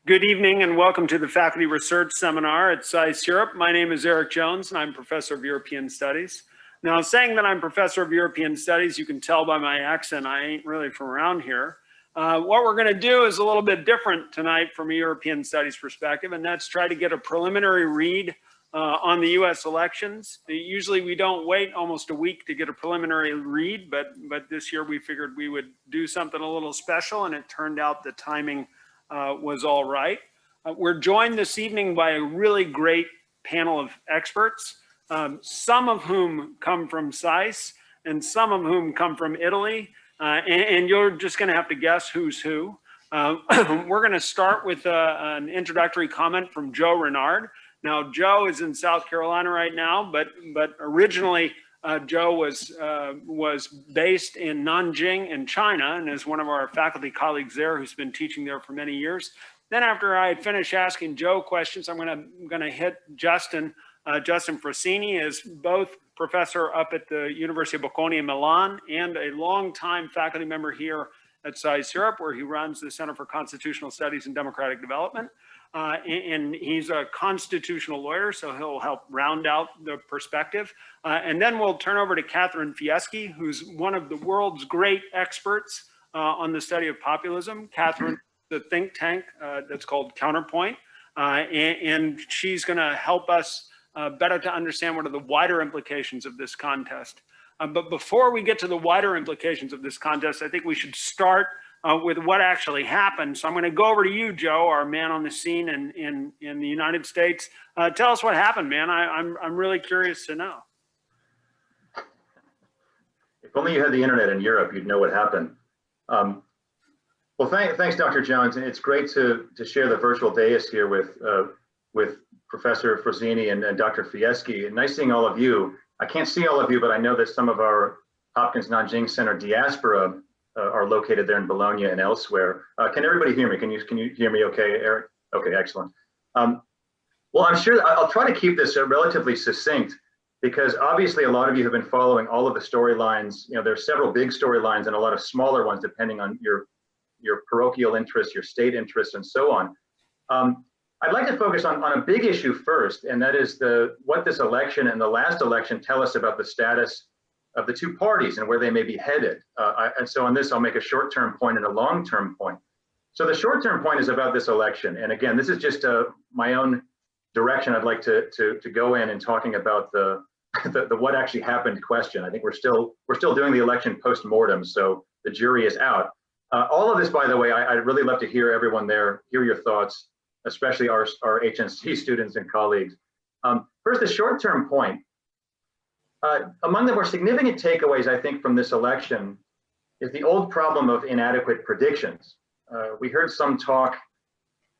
Good evening and welcome to the Faculty Research Seminar at SAIS Europe. My name is Eric Jones and I'm Professor of European Studies. Now, saying that I'm Professor of European Studies, you can tell by my accent, I ain't really from around here. What we're going to do is a little bit different tonight from a European Studies perspective, and that's try to get a preliminary read on the US elections. Usually we don't wait almost a week to get a preliminary read, but this year we figured we would do something a little special, and it turned out the timing was all right. We're joined this evening by a really great panel of experts, some of whom come from SAIS and some of whom come from Italy, and you're just going to have to guess who's who. We're going to start with an introductory comment from Joe Renard. Now, Joe is in South Carolina right now, but originally Joe was based in Nanjing in China and is one of our faculty colleagues there who's been teaching there for many years. Then after I finish asking Joe questions, I'm gonna hit Justin. Justin Frassini is both professor up at the University of Bocconi in Milan and a longtime faculty member here at SAIS Europe, where he runs the Center for Constitutional Studies and Democratic Development. And he's a constitutional lawyer, so he'll help round out the perspective. And then we'll turn over to Catherine Fieschi, who's one of the world's great experts on the study of populism. Catherine, the think tank that's called Counterpoint, and she's going to help us better to understand what are the wider implications of this contest. But before we get to the wider implications of this contest, I think we should start with what actually happened. So I'm going to go over to you, Joe, our man on the scene in the United States. Tell us what happened, man. I'm really curious to know. If only you had the internet in Europe, you'd know what happened. Well, thanks, Dr. Jones. And it's great to share the virtual dais here with Professor Frassini and Dr. Fieschi. And nice seeing all of you. I can't see all of you, but I know that some of our Hopkins Nanjing Center diaspora are located there in Bologna and elsewhere. Can everybody hear me? Can you hear me okay, Eric? Okay, excellent. Well, I'm sure I'll try to keep this relatively succinct, because obviously a lot of you have been following all of the storylines. You know, there's several big storylines and a lot of smaller ones depending on your parochial interests, your state interests, and so on. I'd like to focus on a big issue first, and that is what this election and the last election tell us about the status of the two parties and where they may be headed. And so on this, I'll make a short-term point and a long-term point. So the short-term point is about this election. And again, this is just my own direction I'd like to go in talking about the what actually happened question. I think we're still doing the election post-mortem, so the jury is out. All of this, by the way, I'd really love to hear everyone there, hear your thoughts, especially our HNC students and colleagues. First, the short-term point. Among the more significant takeaways, I think, from this election is the old problem of inadequate predictions. We heard some talk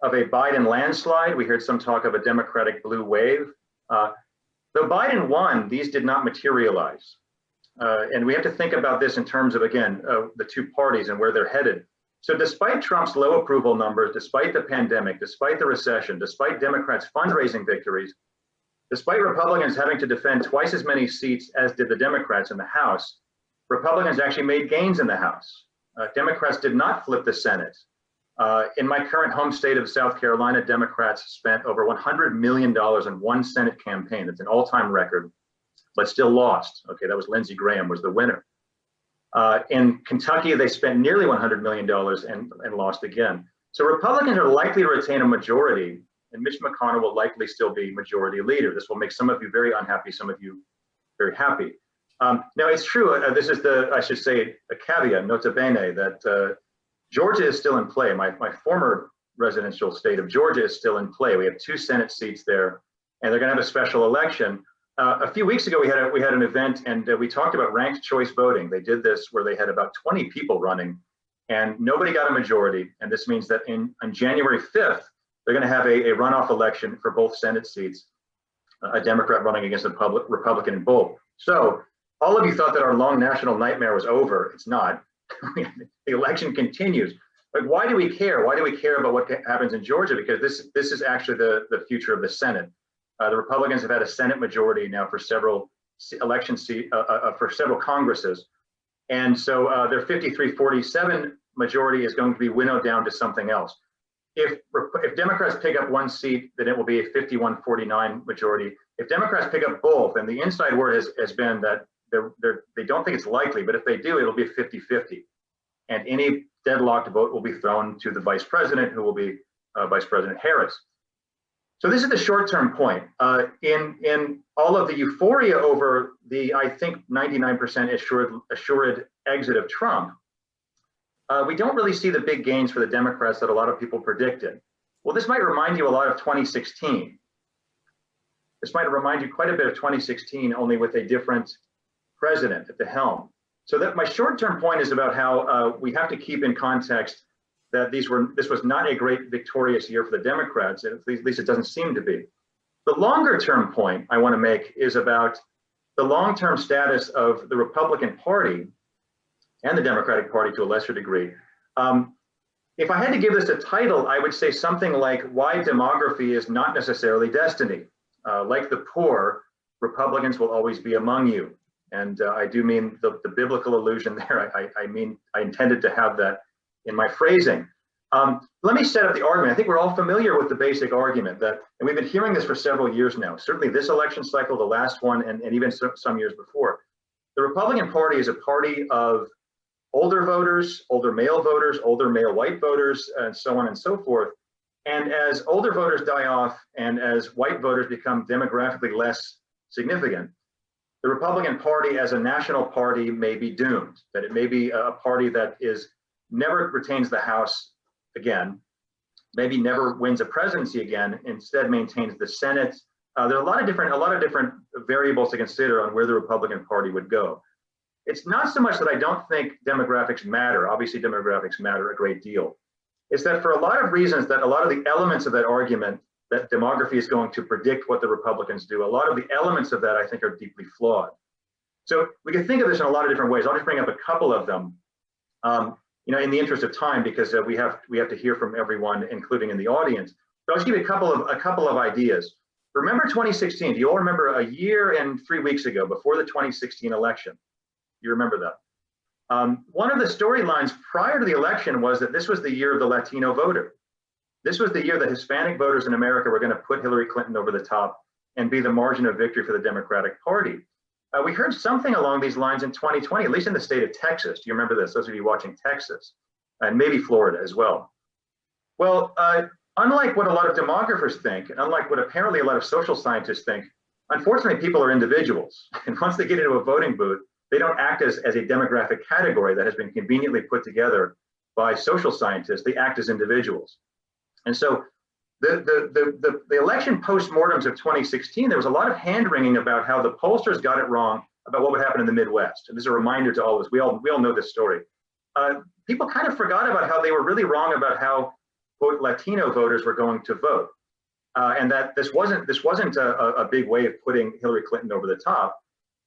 of a Biden landslide. We heard some talk of a Democratic blue wave. Though Biden won, these did not materialize. And we have to think about this in terms of, again, the two parties and where they're headed. So despite Trump's low approval numbers, despite the pandemic, despite the recession, despite Democrats' fundraising victories, despite Republicans having to defend twice as many seats as did the Democrats in the House, Republicans actually made gains in the House. Democrats did not flip the Senate. In my current home state of South Carolina, Democrats spent over $100 million in one Senate campaign. It's an all-time record, but still lost. Okay, that was Lindsey Graham was the winner. In Kentucky, they spent nearly $100 million and lost again. So Republicans are likely to retain a majority, and Mitch McConnell will likely still be majority leader. This will make some of you very unhappy, some of you very happy. Now, it's true, this is I should say, a caveat, nota bene, that Georgia is still in play. My former residential state of Georgia is still in play. We have 2 Senate seats there, and they're gonna have a special election. A few weeks ago, we had an event, and we talked about ranked choice voting. They did this where they had about 20 people running, and nobody got a majority. And this means that on January 5th, they're going to have a runoff election for both Senate seats, a Democrat running against a Republican in both. So all of you thought that our long national nightmare was over. It's not. The election continues. Like, why do we care? Why do we care about what happens in Georgia? Because this is actually the future of the Senate. The Republicans have had a Senate majority now for several for several Congresses. And so their 53-47 majority is going to be winnowed down to something else. if Democrats pick up one seat, then it will be a 51-49 majority. If Democrats pick up both, and the inside word has been that they don't think it's likely, but if they do, it'll be 50-50. And any deadlocked vote will be thrown to the vice president, who will be Vice President Harris. So this is the short-term point. In all of the euphoria over the, I think, 99% assured exit of Trump, we don't really see the big gains for the Democrats that a lot of people predicted. Well, this might remind you a lot of 2016. This might remind you quite a bit of 2016, only with a different president at the helm. So that my short-term point is about how we have to keep in context that this was not a great victorious year for the Democrats, at least it doesn't seem to be. The longer-term point I want to make is about the long-term status of the Republican Party and the Democratic Party to a lesser degree. If I had to give this a title, I would say something like why demography is not necessarily destiny. Like the poor, Republicans will always be among you. And I do mean the biblical allusion there. I intended to have that in my phrasing. Let me set up the argument. I think we're all familiar with the basic argument that, and we've been hearing this for several years now, certainly this election cycle, the last one, and even some years before. The Republican Party is a party of older voters, older male white voters, and so on and so forth. And as older voters die off and as white voters become demographically less significant, the Republican Party as a national party may be doomed, that it may be a party that never retains the House again, maybe never wins a presidency again, instead maintains the Senate. There are a lot of different variables to consider on where the Republican Party would go. It's not so much that I don't think demographics matter. Obviously, demographics matter a great deal. It's that for a lot of reasons, that a lot of the elements of that argument that demography is going to predict what the Republicans do, a lot of the elements of that I think are deeply flawed. So we can think of this in a lot of different ways. I'll just bring up a couple of them, in the interest of time, because we have to hear from everyone, including in the audience. But I'll just give you a couple of ideas. Remember 2016? Do you all remember a year and 3 weeks ago, before the 2016 election? You remember that? One of the storylines prior to the election was that this was the year of the Latino voter. This was the year that Hispanic voters in America were going to put Hillary Clinton over the top and be the margin of victory for the Democratic Party. We heard something along these lines in 2020, at least in the state of Texas. Do you remember this? Those of you watching Texas, and maybe Florida as well. Well, unlike what a lot of demographers think, and unlike what apparently a lot of social scientists think, unfortunately, people are individuals. And once they get into a voting booth, they don't act as a demographic category that has been conveniently put together by social scientists. They act as individuals. And so the election post-mortems of 2016, there was a lot of hand-wringing about how the pollsters got it wrong about what would happen in the Midwest. And this is a reminder to all of us. We all know this story. People kind of forgot about how they were really wrong about how, quote, Latino voters were going to vote. And that this wasn't a big way of putting Hillary Clinton over the top.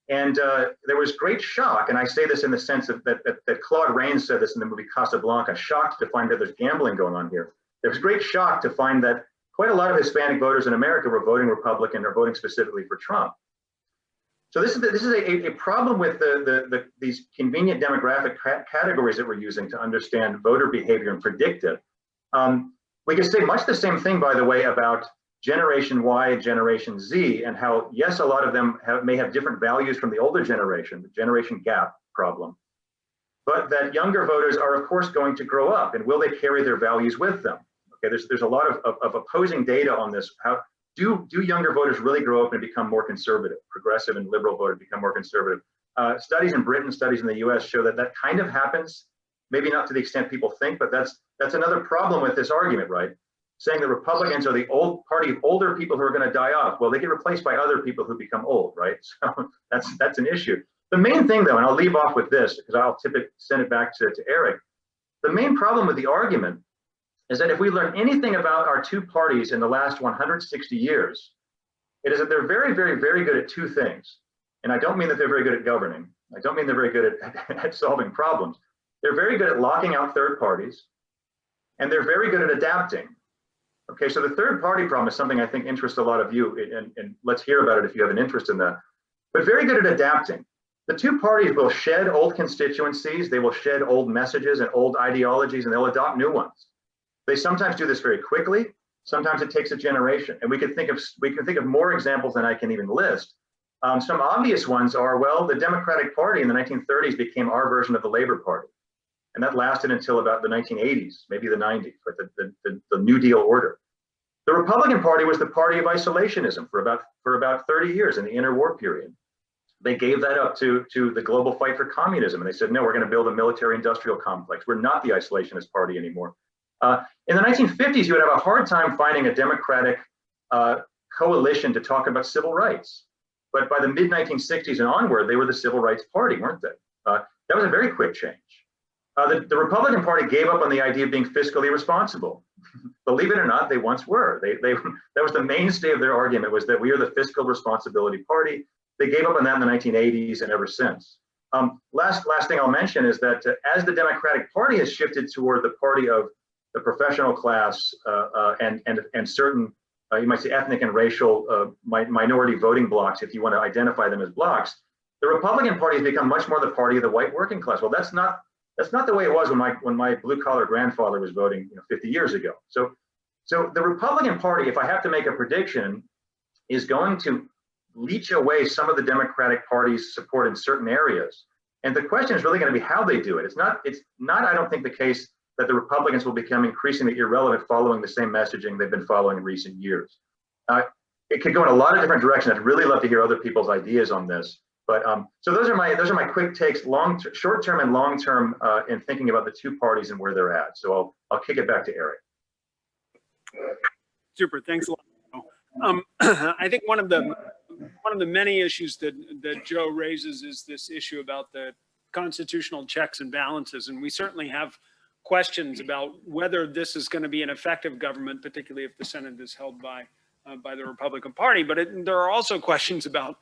And there was great shock, and I say this in the sense of that Claude Rains said this in the movie Casablanca, shocked to find that there's gambling going on here. There was great shock to find that quite a lot of Hispanic voters in America were voting Republican or voting specifically for Trump. So this is a problem with these convenient demographic categories that we're using to understand voter behavior and predict it. We can say much the same thing, by the way, about Generation Y and Generation Z, and how, yes, a lot of them may have different values from the older generation, the generation gap problem, but that younger voters are, of course, going to grow up, and will they carry their values with them? Okay, there's a lot of opposing data on this. How do younger voters really grow up and become more conservative? Progressive and liberal voters become more conservative. Studies in Britain, studies in the US show that that kind of happens, maybe not to the extent people think, but that's another problem with this argument, right? Saying that Republicans are the old party of older people who are going to die off. Well, they get replaced by other people who become old, right? So that's an issue. The main thing, though, and I'll leave off with this because I'll send it back to Eric. The main problem with the argument is that if we learn anything about our two parties in the last 160 years, it is that they're very, very, very good at two things. And I don't mean that they're very good at governing. I don't mean they're very good at solving problems. They're very good at locking out third parties, and they're very good at adapting. Okay, so the third party problem is something I think interests a lot of you, and let's hear about it if you have an interest in that. But very good at adapting. The two parties will shed old constituencies, they will shed old messages and old ideologies, and they'll adopt new ones. They sometimes do this very quickly. Sometimes it takes a generation. And we can think of more examples than I can even list. Some obvious ones are, well, the Democratic Party in the 1930s became our version of the Labor Party. And that lasted until about the 1980s, maybe the 90s, with the New Deal order. The Republican Party was the party of isolationism for about 30 years in the interwar period. They gave that up to the global fight for communism. And they said, no, we're going to build a military-industrial complex. We're not the isolationist party anymore. In the 1950s, you would have a hard time finding a Democratic coalition to talk about civil rights. But by the mid-1960s and onward, they were the civil rights party, weren't they? That was a very quick change. The Republican Party gave up on the idea of being fiscally responsible. Believe it or not, they once were. That was the mainstay of their argument, was that we are the fiscal responsibility party. They gave up on that in the 1980s and ever since. Last thing I'll mention is that as the Democratic Party has shifted toward the party of the professional class and certain, you might say, ethnic and racial minority voting blocs, if you want to identify them as blocs, the Republican Party has become much more the party of the white working class. Well, that's not the way it was when my blue-collar grandfather was voting 50 years ago. So the Republican Party, if I have to make a prediction, is going to leech away some of the Democratic Party's support in certain areas. And the question is really going to be how they do it. It's not, I don't think, the case that the Republicans will become increasingly irrelevant following the same messaging they've been following in recent years. It could go in a lot of different directions. I'd really love to hear other people's ideas on this. But so those are my quick takes, short-term and long-term, in thinking about the two parties and where they're at. So I'll kick it back to Eric. Super, thanks a lot. I think one of the many issues that Joe raises is this issue about the constitutional checks and balances, and we certainly have questions about whether this is going to be an effective government, particularly if the Senate is held by the Republican Party. But there are also questions about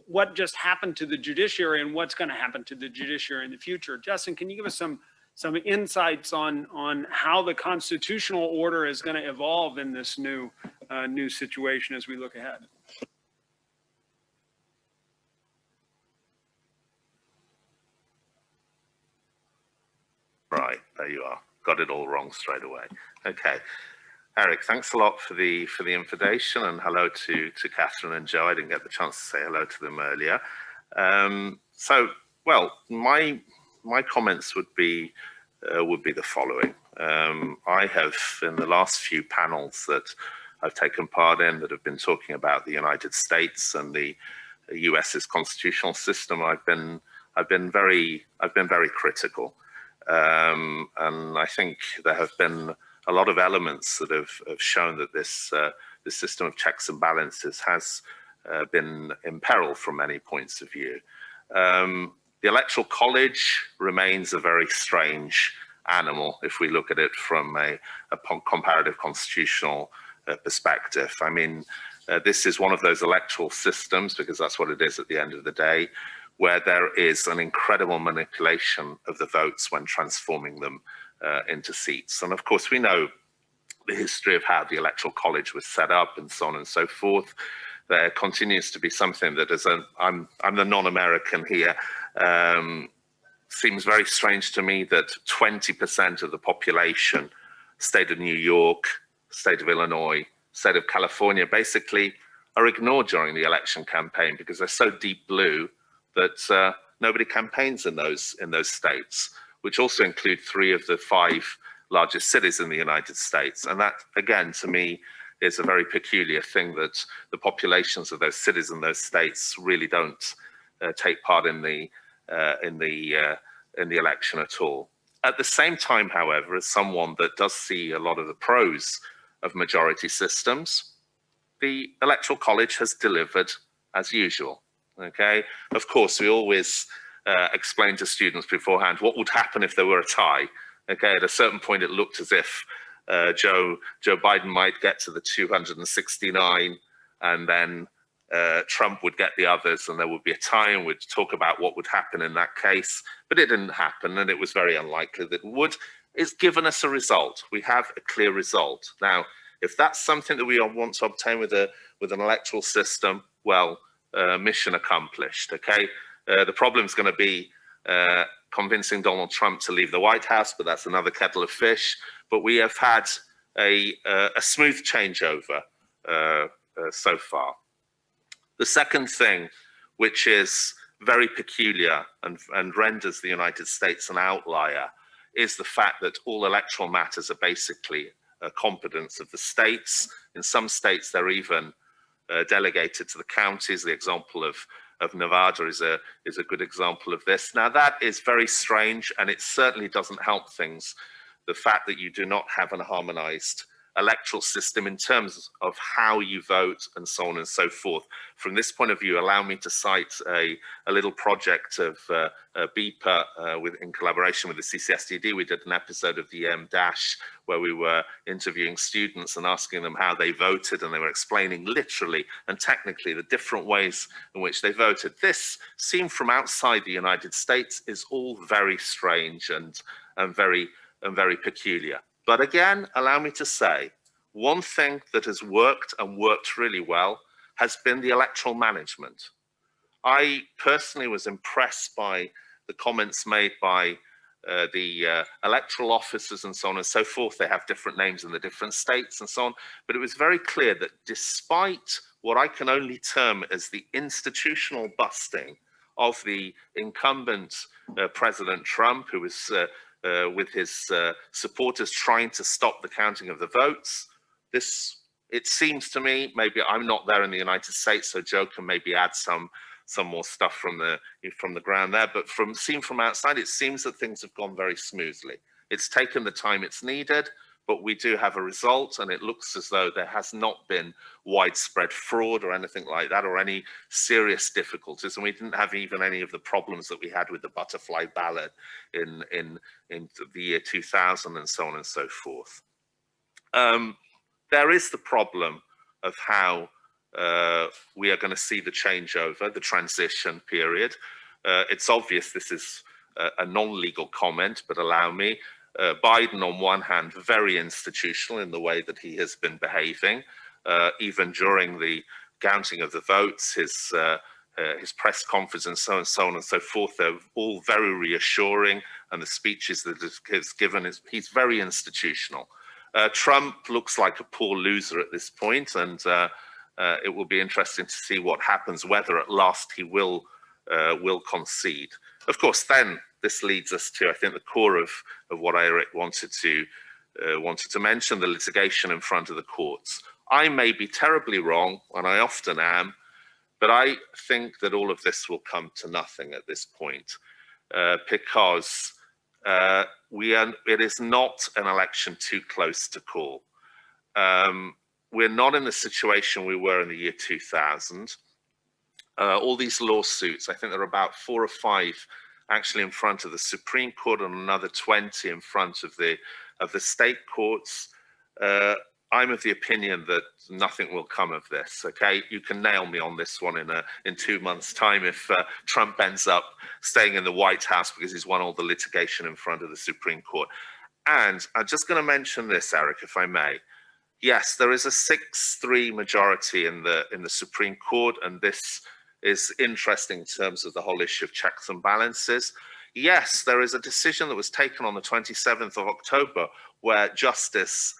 what just happened to the judiciary and what's going to happen to the judiciary in the future. Justin, can you give us some insights on how the constitutional order is going to evolve in this new situation as we look ahead? Right, there you are. Got it all wrong straight away. Okay. Eric, thanks a lot for the invitation, and hello to Catherine and Joe. I didn't get the chance to say hello to them earlier. Well, my comments would be the following. I have, in the last few panels that I've taken part in that have been talking about the United States and the US's constitutional system, I've been very critical. And I think there have been a lot of elements that have shown that this system of checks and balances has been in peril from many points of view. The Electoral College remains a very strange animal if we look at it from a comparative constitutional perspective. I mean, this is one of those electoral systems, because that's what it is at the end of the day, where there is an incredible manipulation of the votes when transforming them into seats. And of course, we know the history of how the Electoral College was set up and so on and so forth. There continues to be something that is I'm the non-American here, seems very strange to me that 20% of the population, state of New York, state of Illinois, state of California, basically are ignored during the election campaign because they're so deep blue that nobody campaigns in those states, which also include 3 of the 5 largest cities in the United States. And that, again, to me, is a very peculiar thing, that the populations of those cities and those states really don't take part in the election at all. At the same time, however, as someone that does see a lot of the pros of majority systems, the Electoral College has delivered as usual. Okay, of course, we always explain to students beforehand what would happen if there were a tie. Okay, at a certain point, it looked as if Joe Biden might get to the 269, and then Trump would get the others, and there would be a tie, and we'd talk about what would happen in that case. But it didn't happen, and it was very unlikely that it would. It's given us a result. We have a clear result. Now, if that's something that we want to obtain with an electoral system, well, mission accomplished. Okay, the problem is going to be convincing Donald Trump to leave the White House, but that's another kettle of fish. But we have had a smooth changeover so far. The second thing, which is very peculiar and renders the United States an outlier, is the fact that all electoral matters are basically a competence of the states. In some states, they're even delegated to the counties. The example of Nevada is a good example of this. Now, that is very strange, and it certainly doesn't help things. The fact that you do not have an harmonized electoral system in terms of how you vote and so on and so forth. From this point of view, allow me to cite a little project of BEPA in collaboration with the CCSTD. We did an episode of the Dash where we were interviewing students and asking them how they voted, and they were explaining literally and technically the different ways in which they voted. This, seen from outside the United States, is all very strange and very peculiar. But again, allow me to say, one thing that has worked and worked really well has been the electoral management. I personally was impressed by the comments made by the electoral officers and so on and so forth. They have different names in the different states and so on. But it was very clear that despite what I can only term as the institutional busting of the incumbent President Trump, who was with his supporters trying to stop the counting of the votes. It seems to me, maybe I'm not there in the United States, so Joe can maybe add some more stuff from the ground there, but seen from outside, it seems that things have gone very smoothly. It's taken the time it's needed, but we do have a result, and it looks as though there has not been widespread fraud or anything like that, or any serious difficulties. And we didn't have even any of the problems that we had with the butterfly ballot in the year 2000 and so on and so forth. There is the problem of how we are going to see the changeover, the transition period. It's obvious this is a non-legal comment, but allow me. Biden, on one hand, very institutional in the way that he has been behaving, even during the counting of the votes, his press conference and so on and so forth. They're all very reassuring, and the speeches that he's given, he's very institutional. Trump looks like a poor loser at this point, and it will be interesting to see what happens, whether at last he will concede. Of course, then this leads us to, I think, the core of what Eric wanted to mention, the litigation in front of the courts. I may be terribly wrong, and I often am, but I think that all of this will come to nothing at this point, because it is not an election too close to call. We're not in the situation we were in the year 2000. All these lawsuits, I think there are about 4 or 5 actually in front of the Supreme Court and another 20 in front of the state courts. I'm of the opinion that nothing will come of this. Okay, you can nail me on this one in 2 months' time if Trump ends up staying in the White House because he's won all the litigation in front of the Supreme Court. And I'm just going to mention this, Eric, if I may. Yes, there is a 6-3 majority in the Supreme Court, and this is interesting in terms of the whole issue of checks and balances. Yes, there is a decision that was taken on the 27th of October where Justice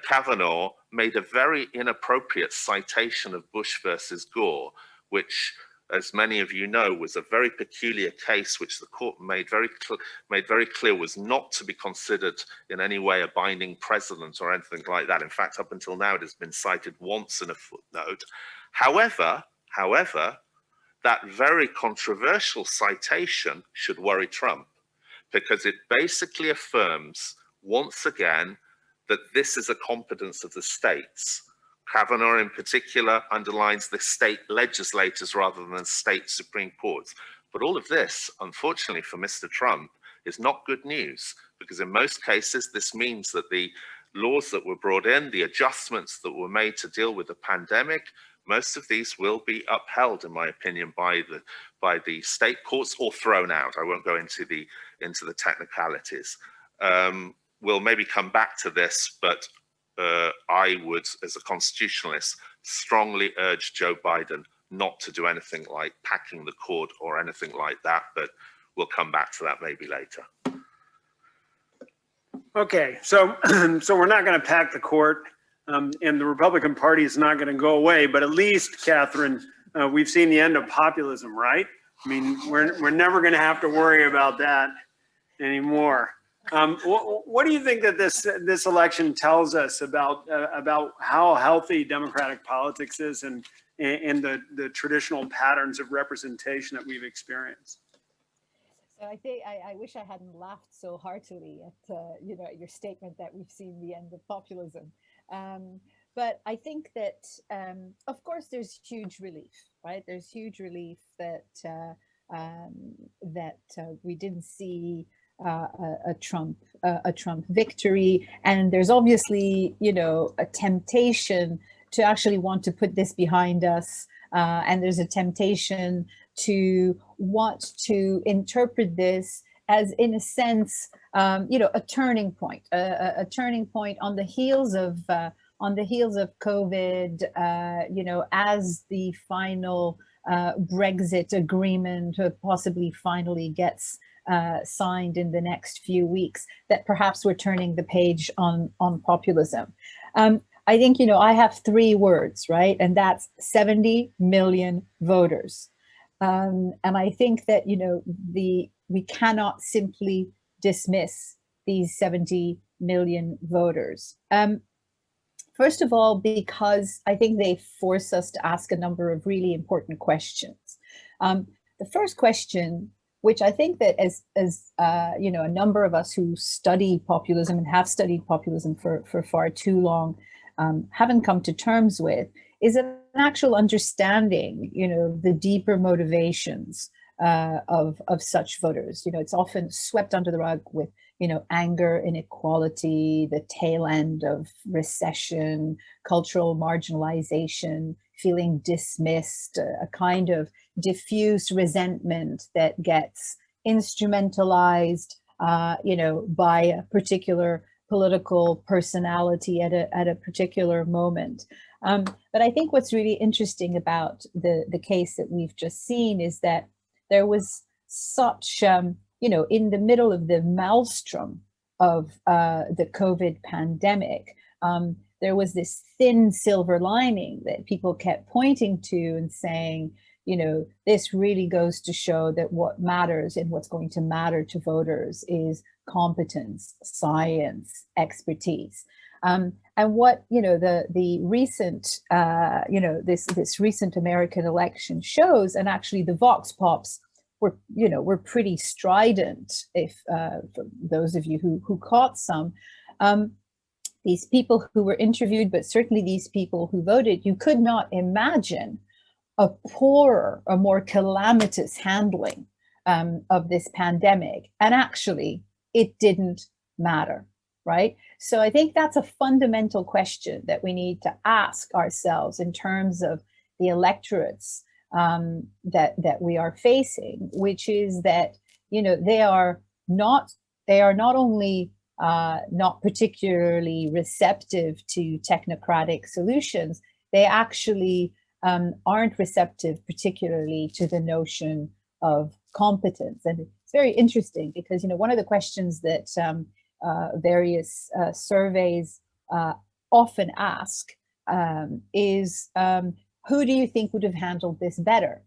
Kavanaugh made a very inappropriate citation of Bush versus Gore, which, as many of you know, was a very peculiar case which the court made very clear was not to be considered in any way a binding precedent or anything like that. In fact, up until now, it has been cited once in a footnote. However, that very controversial citation should worry Trump, because it basically affirms once again that this is a competence of the states. Kavanaugh in particular underlines the state legislators rather than state Supreme Courts. But all of this, unfortunately for Mr. Trump, is not good news, because in most cases, this means that the laws that were brought in, the adjustments that were made to deal with the pandemic, most of these will be upheld, in my opinion, by the state courts or thrown out. I won't go into the technicalities. We'll maybe come back to this, but I would, as a constitutionalist, strongly urge Joe Biden not to do anything like packing the court or anything like that. But we'll come back to that maybe later. Okay, so so we're not going to pack the court, and the Republican Party is not going to go away. But at least, Catherine, we've seen the end of populism, right? I mean, we're never going to have to worry about that anymore. What do you think that this election tells us about how healthy democratic politics is and the traditional patterns of representation that we've experienced? So I think I wish I hadn't laughed so heartily at at your statement that we've seen the end of populism. But I think that of course there's huge relief, right? There's huge relief that we didn't see a Trump victory, and there's obviously a temptation to actually want to put this behind us, and there's a temptation to want to interpret this as, in a sense, a turning point, a turning point on the heels of COVID, as the final Brexit agreement possibly finally gets signed in the next few weeks, that perhaps we're turning the page on populism. I think, I have 3 words, right? And that's 70 million voters. And I think that, we cannot simply dismiss these 70 million voters. First of all, because I think they force us to ask a number of really important questions. The first question, which I think that as a number of us who study populism and have studied populism for far too long haven't come to terms with, is an actual understanding, the deeper motivations of such voters. It's often swept under the rug with, anger, inequality, the tail end of recession, cultural marginalization, feeling dismissed, a kind of diffused resentment that gets instrumentalized, by a particular political personality at a particular moment. But I think what's really interesting about the case that we've just seen is that there was such, in the middle of the maelstrom of the COVID pandemic, there was this thin silver lining that people kept pointing to and saying, this really goes to show that what matters and what's going to matter to voters is competence, science, expertise. And what the recent this recent American election shows, and actually the vox pops were pretty strident. If for those of you who caught some, these people who were interviewed, but certainly these people who voted, you could not imagine a poorer, a more calamitous handling of this pandemic, and actually it didn't matter. Right? So I think that's a fundamental question that we need to ask ourselves in terms of the electorates that we are facing, which is that they are not only not particularly receptive to technocratic solutions, they actually aren't receptive particularly to the notion of competence. And it's very interesting because one of the questions that various surveys often ask is, who do you think would have handled this better?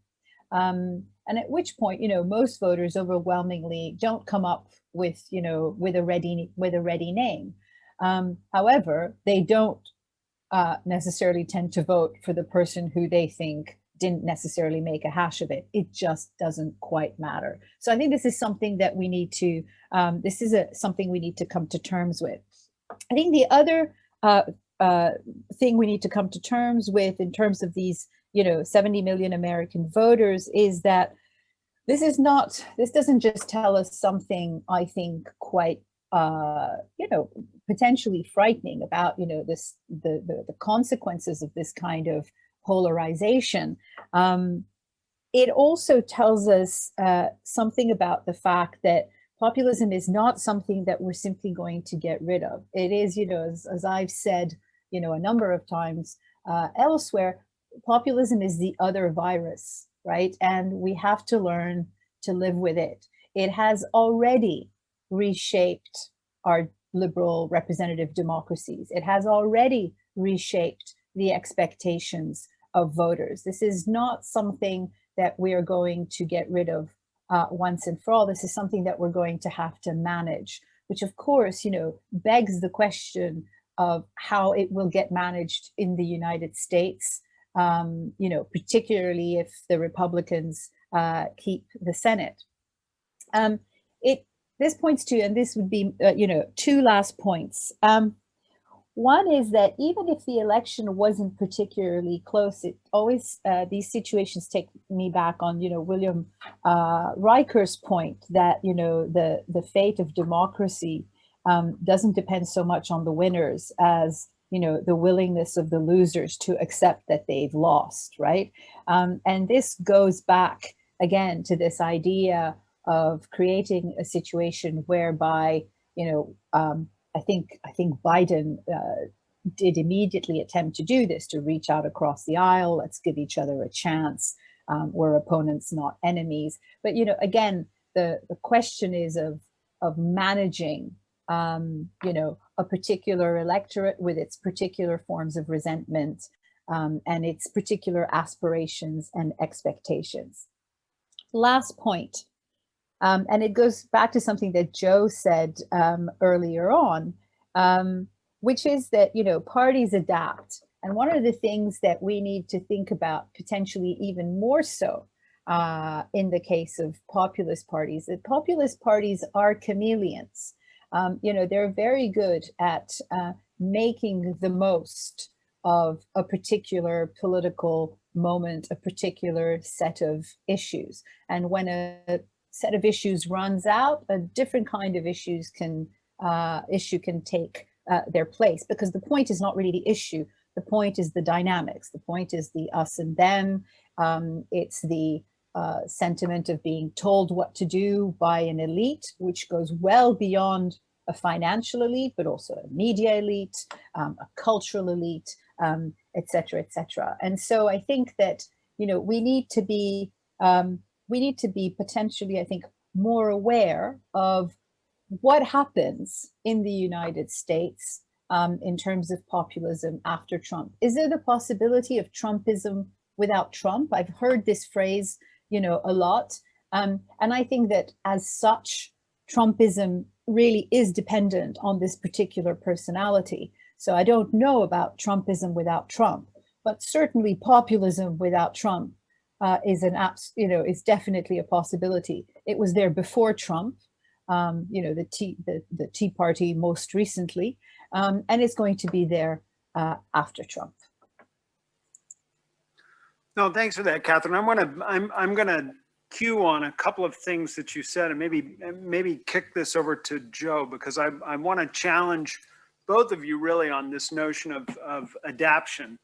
And at which point, most voters overwhelmingly don't come up with, with a ready name. However, they don't necessarily tend to vote for the person who they think didn't necessarily make a hash of it. It just doesn't quite matter. So I think this is something that we need to, something we need to come to terms with. I think the other thing we need to come to terms with in terms of these, 70 million American voters is that this doesn't just tell us something, I think, quite, potentially frightening about, the consequences of this kind of polarization. It also tells us something about the fact that populism is not something that we're simply going to get rid of. It is, as I've said, a number of times elsewhere, populism is the other virus, right? And we have to learn to live with it. It has already reshaped our liberal representative democracies. It has already reshaped the expectations of voters. This is not something that we are going to get rid of once and for all. This is something that we're going to have to manage, which of course, begs the question of how it will get managed in the United States, particularly if the Republicans keep the Senate. This points to, and this would be, two last points. One is that even if the election wasn't particularly close, it always, these situations take me back on, William Riker's point that, the fate of democracy doesn't depend so much on the winners as, the willingness of the losers to accept that they've lost, right? And this goes back again to this idea of creating a situation whereby, I think Biden did immediately attempt to do this, to reach out across the aisle. Let's give each other a chance. We're opponents, not enemies. But again, the question is of managing, a particular electorate with its particular forms of resentment and its particular aspirations and expectations. Last point. And it goes back to something that Joe said earlier on, which is that, parties adapt. And one of the things that we need to think about, potentially even more so in the case of populist parties, that populist parties are chameleons. They're very good at making the most of a particular political moment, a particular set of issues. And when a set of issues runs out, a different kind of issue can take their place, because the point is not really the issue. The point is the dynamics. The point is the us and them. It's the sentiment of being told what to do by an elite, which goes well beyond a financial elite, but also a media elite, a cultural elite, et cetera, et cetera. And so I think that, we need to be potentially, I think, more aware of what happens in the United States in terms of populism after Trump. Is there the possibility of Trumpism without Trump? I've heard this phrase, a lot. And I think that as such, Trumpism really is dependent on this particular personality. So I don't know about Trumpism without Trump, but certainly populism without Trump is definitely a possibility. It was there before Trump, the Tea Party most recently, and it's going to be there after Trump. No, thanks for that, Catherine. I'm gonna cue on a couple of things that you said, and maybe kick this over to Joe, because I want to challenge both of you really on this notion of adaptation.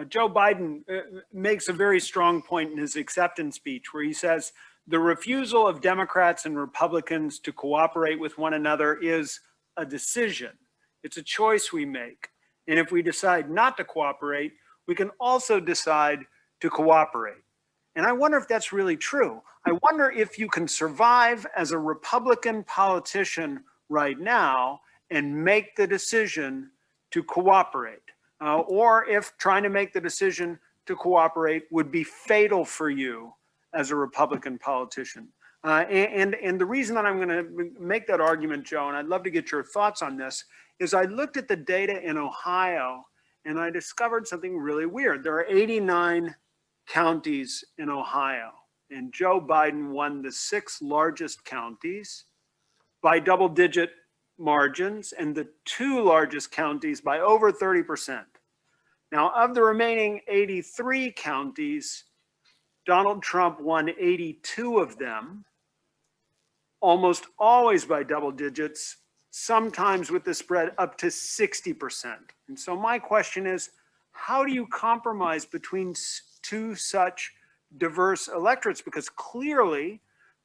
Joe Biden makes a very strong point in his acceptance speech, where he says the refusal of Democrats and Republicans to cooperate with one another is a decision. It's a choice we make. And if we decide not to cooperate, we can also decide to cooperate. And I wonder if that's really true. I wonder if you can survive as a Republican politician right now and make the decision to cooperate. Or if trying to make the decision to cooperate would be fatal for you as a Republican politician. And the reason that I'm going to make that argument, Joe, and I'd love to get your thoughts on this, is I looked at the data in Ohio and I discovered something really weird. There are 89 counties in Ohio, and Joe Biden won the 6 largest counties by double-digit margins, and the 2 largest counties by over 30%. Now, of the remaining 83 counties, Donald Trump won 82 of them, almost always by double digits, sometimes with the spread up to 60%. And so my question is, how do you compromise between 2 such diverse electorates? Because clearly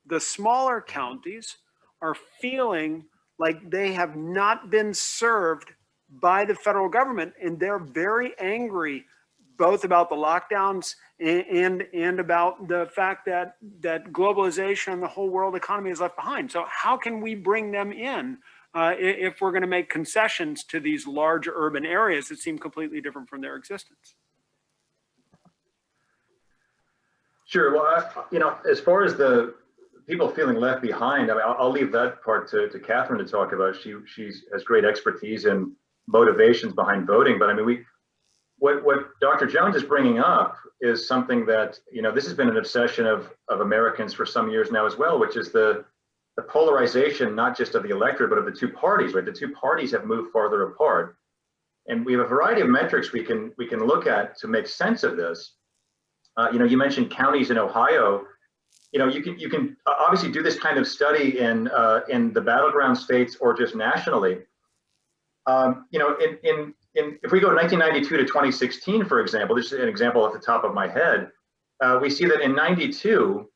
the smaller counties are feeling like they have not been served by the federal government, and they're very angry both about the lockdowns and about the fact that globalization and the whole world economy is left behind. So how can we bring them in if we're going to make concessions to these large urban areas that seem completely different from their existence? Sure. Well, you know, as far as the people feeling left behind, I mean, I'll leave that part to Catherine to talk about. She has great expertise in motivations behind voting. But I mean, what Dr. Jones is bringing up is something that, you know, this has been an obsession of Americans for some years now as well, which is the polarization, not just of the electorate, but of the two parties, right? The two parties have moved farther apart. And we have a variety of metrics we can look at to make sense of this. You know, you mentioned counties in Ohio. You know, you can obviously do this kind of study in the battleground states or just nationally. You know, if we go 1992 to 2016, for example, this is an example off the top of my head, we see that in 92,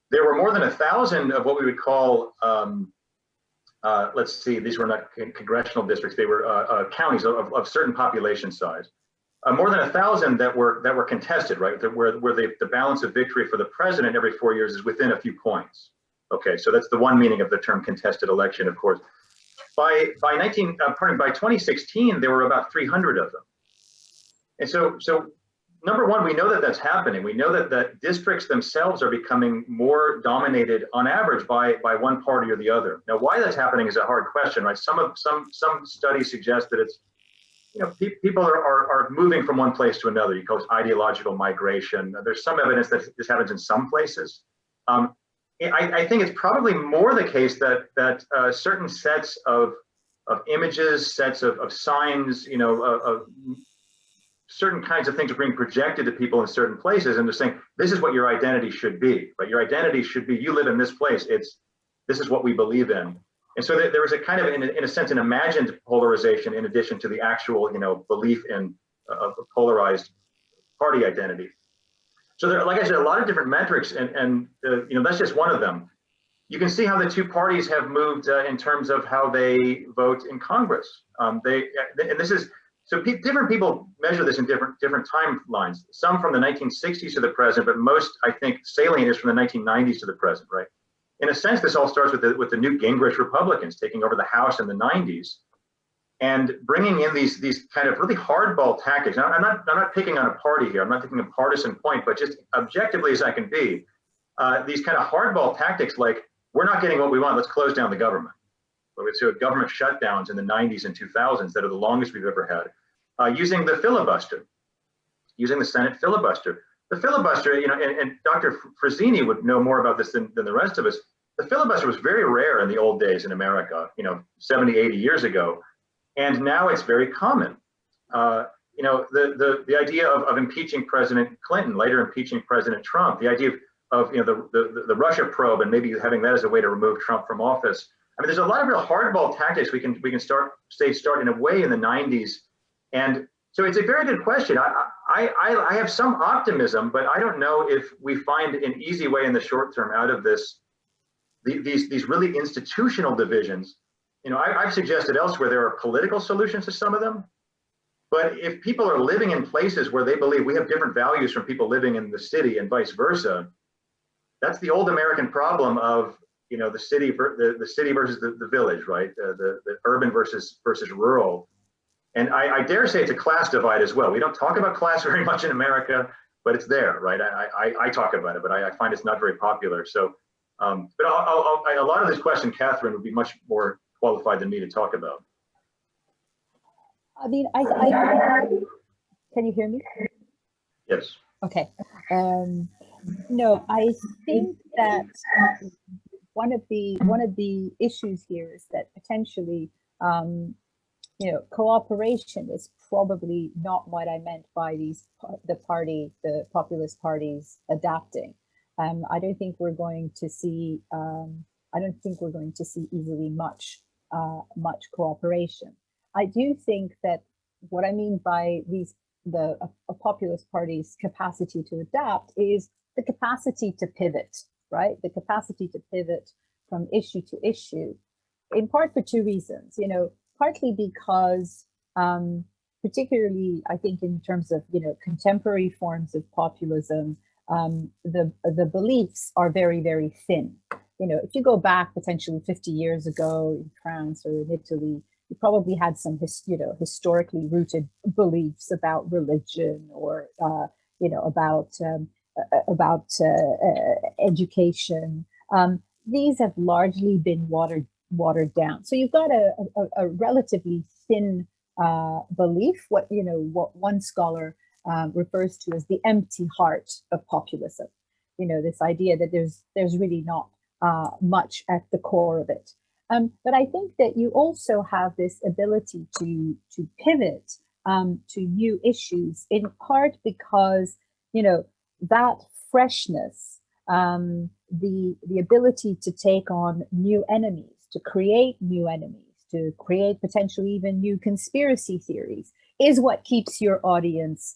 there were more than 1,000 of what we would call, let's see, these were not congressional districts, they were counties of certain population size. More than 1,000 that were contested, right? Where the balance of victory for the president every 4 years is within a few points. Okay, so that's the one meaning of the term contested election, of course. By 2016, there were about 300 of them. And so number one, we know that that's happening. We know that districts themselves are becoming more dominated on average by one party or the other. Now, why that's happening is a hard question, right? Some studies suggest that it's, you know, people are moving from one place to another. You call it ideological migration. There's some evidence that this happens in some places. I think it's probably more the case that certain sets of images, sets of signs, you know, of certain kinds of things are being projected to people in certain places, and they're saying, this is what your identity should be, right? Your identity should be, you live in this place. This is what we believe in. And so there was a kind of, in a sense, an imagined polarization in addition to the actual, you know, belief in a polarized party identity. So there, like I said, a lot of different metrics, and you know, that's just one of them. You can see how the two parties have moved in terms of how they vote in Congress. And this is, so different people measure this in different timelines. Some from the 1960s to the present, but most, I think, salient is from the 1990s to the present, right? In a sense, this all starts with the Newt Gingrich Republicans taking over the House in the 90s and bringing in these kind of really hardball tactics. Now, I'm not picking on a party here. I'm not taking a partisan point, but just objectively as I can be, these kind of hardball tactics like, we're not getting what we want, let's close down the government. So government shutdowns in the 90s and 2000s that are the longest we've ever had, using the filibuster, using the Senate filibuster. The filibuster, you know, and Dr. Frazzini would know more about this than the rest of us. The filibuster was very rare in the old days in America, you know, 70, 80 years ago. And now it's very common. You know, the idea of impeaching President Clinton, later impeaching President Trump, the idea of you know, the Russia probe and maybe having that as a way to remove Trump from office. I mean, there's a lot of real hardball tactics we can start in a way in the 90s. And so it's a very good question. I have some optimism, but I don't know if we find an easy way in the short term out of this, these really institutional divisions. You know, I've suggested elsewhere there are political solutions to some of them, but if people are living in places where they believe we have different values from people living in the city and vice versa, that's the old American problem of, you know, the city versus the village, right? The urban versus rural. And I dare say it's a class divide as well. We don't talk about class very much in America, but it's there, right? I talk about it, but I find it's not very popular. So, but a lot of this question, Catherine, would be much more qualified than me to talk about. I mean, can you hear me? Yes. Okay. No, I think that one of the issues here is that potentially, you know, cooperation is probably not what I meant by the populist parties adapting. I don't think we're going to see. I don't think we're going to see easily much cooperation. I do think that what I mean by a populist party's capacity to adapt is the capacity to pivot, right? The capacity to pivot from issue to issue, in part for two reasons. You know, partly because particularly, I think, in terms of, contemporary forms of populism, the beliefs are very, very thin. If you go back potentially 50 years ago in France or in Italy, you probably had some, historically rooted beliefs about religion or, about education. These have largely been watered down. So you've got a relatively thin belief, what one scholar refers to as the empty heart of populism. This idea that there's really not much at the core of it. But I think that you also have this ability to pivot to new issues, in part because that freshness, the ability to take on new enemies, to create new enemies, to create potentially even new conspiracy theories, is what keeps your audience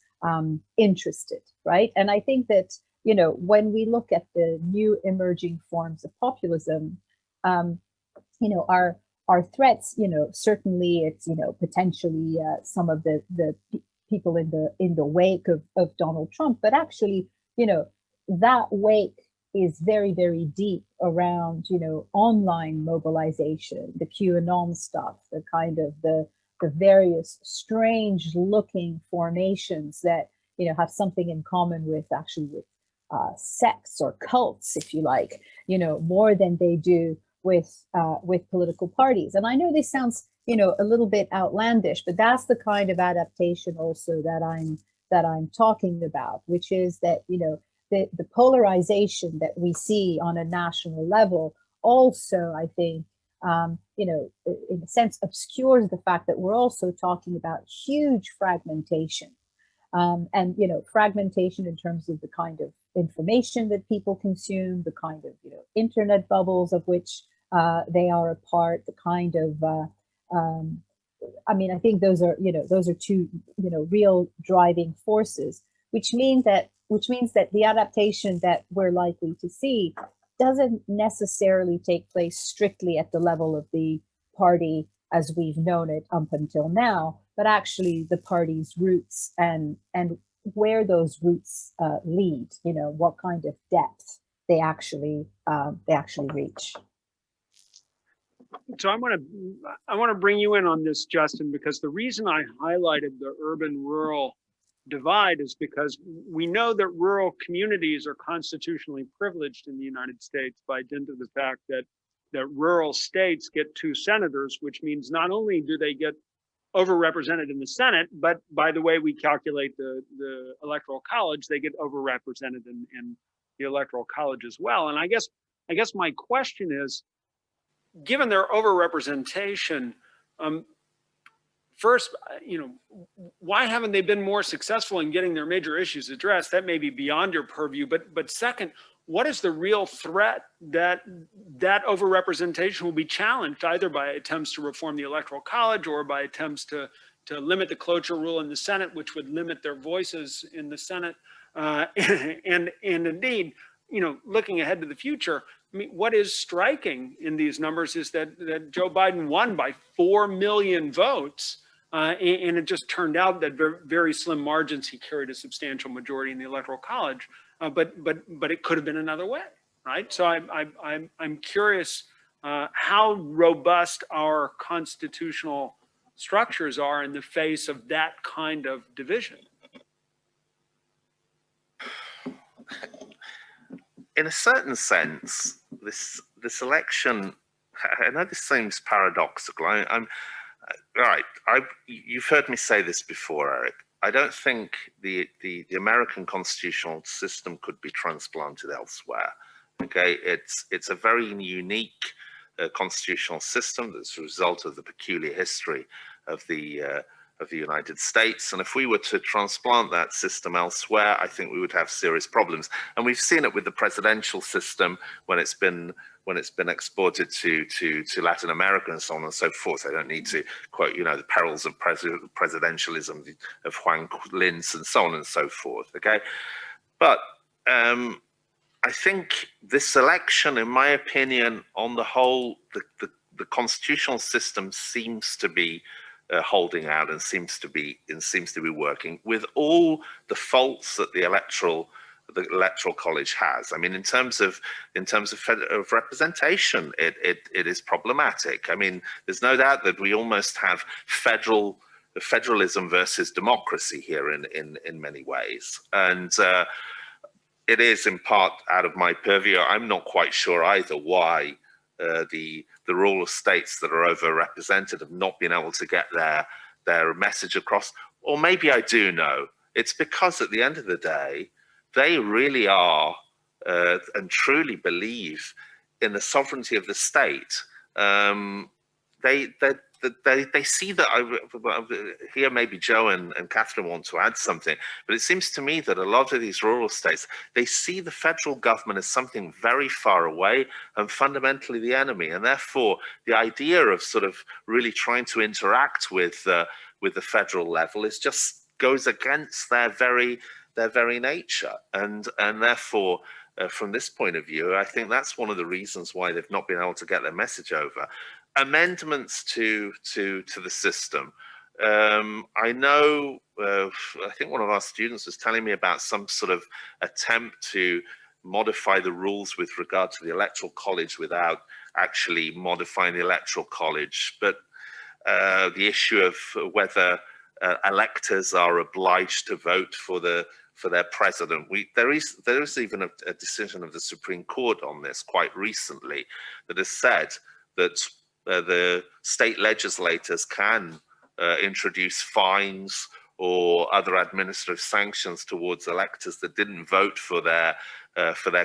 interested, right? And I think that when we look at the new emerging forms of populism, our threats, certainly it's potentially some of the people in the wake of Donald Trump, but actually that wake is very, very deep around online mobilization, the QAnon stuff, the kind of the various strange looking formations that have something in common with sects or cults, if you like, more than they do with political parties. And I know this sounds a little bit outlandish, but that's the kind of adaptation also that I'm talking about, which is that the polarization that we see on a national level also, I think, in a sense, obscures the fact that we're also talking about huge fragmentation. And fragmentation in terms of the kind of information that people consume, the kind of internet bubbles of which they are a part, the kind of I think those are two real driving forces, which means that the adaptation that we're likely to see doesn't necessarily take place strictly at the level of the party as we've known it up until now, but actually the party's roots and where those roots lead, what kind of depth they actually reach. So I want to bring you in on this, Justin, because the reason I highlighted the urban-rural divide is because we know that rural communities are constitutionally privileged in the United States by dint of the fact that rural states get 2 senators, which means not only do they get overrepresented in the Senate, but by the way we calculate the Electoral College, they get overrepresented in the Electoral College as well. And I guess my question is, given their overrepresentation, first, why haven't they been more successful in getting their major issues addressed? That may be beyond your purview, but second, what is the real threat that overrepresentation will be challenged either by attempts to reform the Electoral College or by attempts to limit the cloture rule in the Senate, which would limit their voices in the Senate? And indeed, looking ahead to the future, I mean, what is striking in these numbers is that Joe Biden won by 4 million votes. And it just turned out that very slim margins, he carried a substantial majority in the Electoral College. But it could have been another way, right? So I'm curious how robust our constitutional structures are in the face of that kind of division. In a certain sense, this election, I know this seems paradoxical. You've heard me say this before, Eric. I don't think the American constitutional system could be transplanted elsewhere. Okay, it's a very unique constitutional system that's a result of the peculiar history of the United States. And if we were to transplant that system elsewhere, I think we would have serious problems. And we've seen it with the presidential system when it's been exported to Latin America and so on and so forth. I don't need to quote, the perils of presidentialism of Juan Linz and so on and so forth. Okay, but I think this election, in my opinion, on the whole, the constitutional system seems to be holding out and seems to be working, with all the faults that the electoral college has. I mean, in terms of representation, it is problematic. I mean, there's no doubt that we almost have federalism versus democracy here in many ways, and it is in part out of my purview. I'm not quite sure either why the rural states that are overrepresented have not been able to get their message across. Or maybe I do know. It's because at the end of the day, they really are and truly believe in the sovereignty of the state. They see that. Here maybe Joe and Catherine want to add something, but it seems to me that a lot of these rural states, they see the federal government as something very far away and fundamentally the enemy, and therefore the idea of sort of really trying to interact with the federal level is just goes against their very nature, and therefore from this point of view, I think that's one of the reasons why they've not been able to get their message over. Amendments to the system. I know, I think one of our students was telling me about some sort of attempt to modify the rules with regard to the electoral college without actually modifying the electoral college. But the issue of whether electors are obliged to vote for their president. There is even a decision of the Supreme Court on this quite recently that has said that the state legislators can introduce fines or other administrative sanctions towards electors that didn't vote for their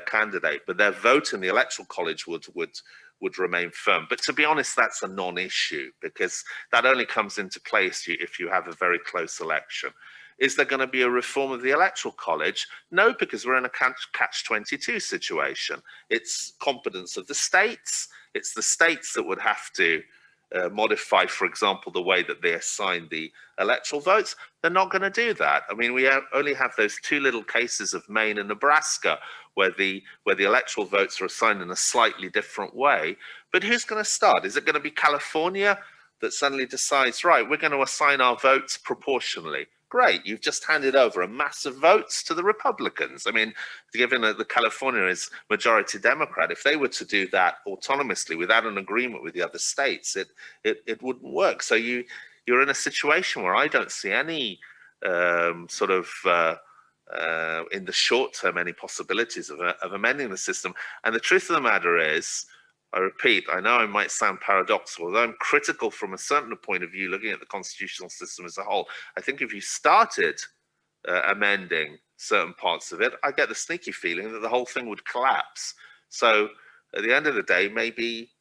candidate, but their vote in the electoral college would remain firm. But to be honest, that's a non-issue, because that only comes into place if you have a very close election. Is there going to be a reform of the electoral college? No, because we're in a catch-22 situation. It's competence of the states. It's the states that would have to modify, for example, the way that they assign the electoral votes. They're not going to do that. I mean, we only have those two little cases of Maine and Nebraska where the electoral votes are assigned in a slightly different way. But who's going to start? Is it going to be California that suddenly decides, right, we're going to assign our votes proportionally? Great, you've just handed over a mass of votes to the Republicans. I mean, given that the California is majority Democrat, if they were to do that autonomously without an agreement with the other states, it wouldn't work. So you're in a situation where I don't see any sort of in the short term any possibilities of amending the system. And the truth of the matter is, I repeat, I know I might sound paradoxical, although I'm critical from a certain point of view, looking at the constitutional system as a whole. I think if you started amending certain parts of it, I get the sneaky feeling that the whole thing would collapse. So at the end of the day, maybe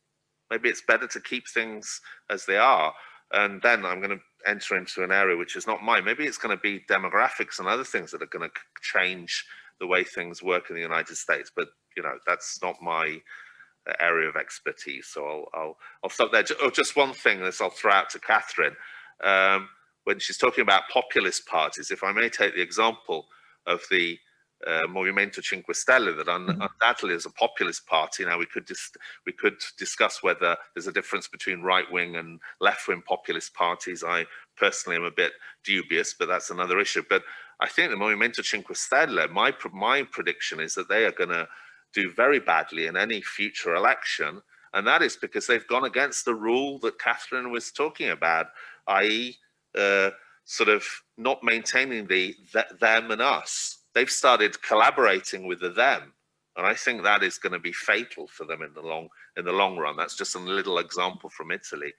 it's better to keep things as they are. And then I'm going to enter into an area which is not mine. Maybe it's going to be demographics and other things that are going to change the way things work in the United States. But, you know, that's not my area of expertise, so I'll stop there. Just one thing that I'll throw out to Catherine, when she's talking about populist parties, if I may take the example of the Movimento Cinque Stelle, that undoubtedly is a populist party. Now we could discuss whether there's a difference between right-wing and left-wing populist parties. I personally am a bit dubious, but that's another issue. But I think the Movimento Cinque Stelle, my prediction is that they are going to do very badly in any future election, and that is because they've gone against the rule that Catherine was talking about, i.e. sort of not maintaining the them and us. They've started collaborating with the them, and I think that is going to be fatal for them in the long run. That's just a little example from Italy.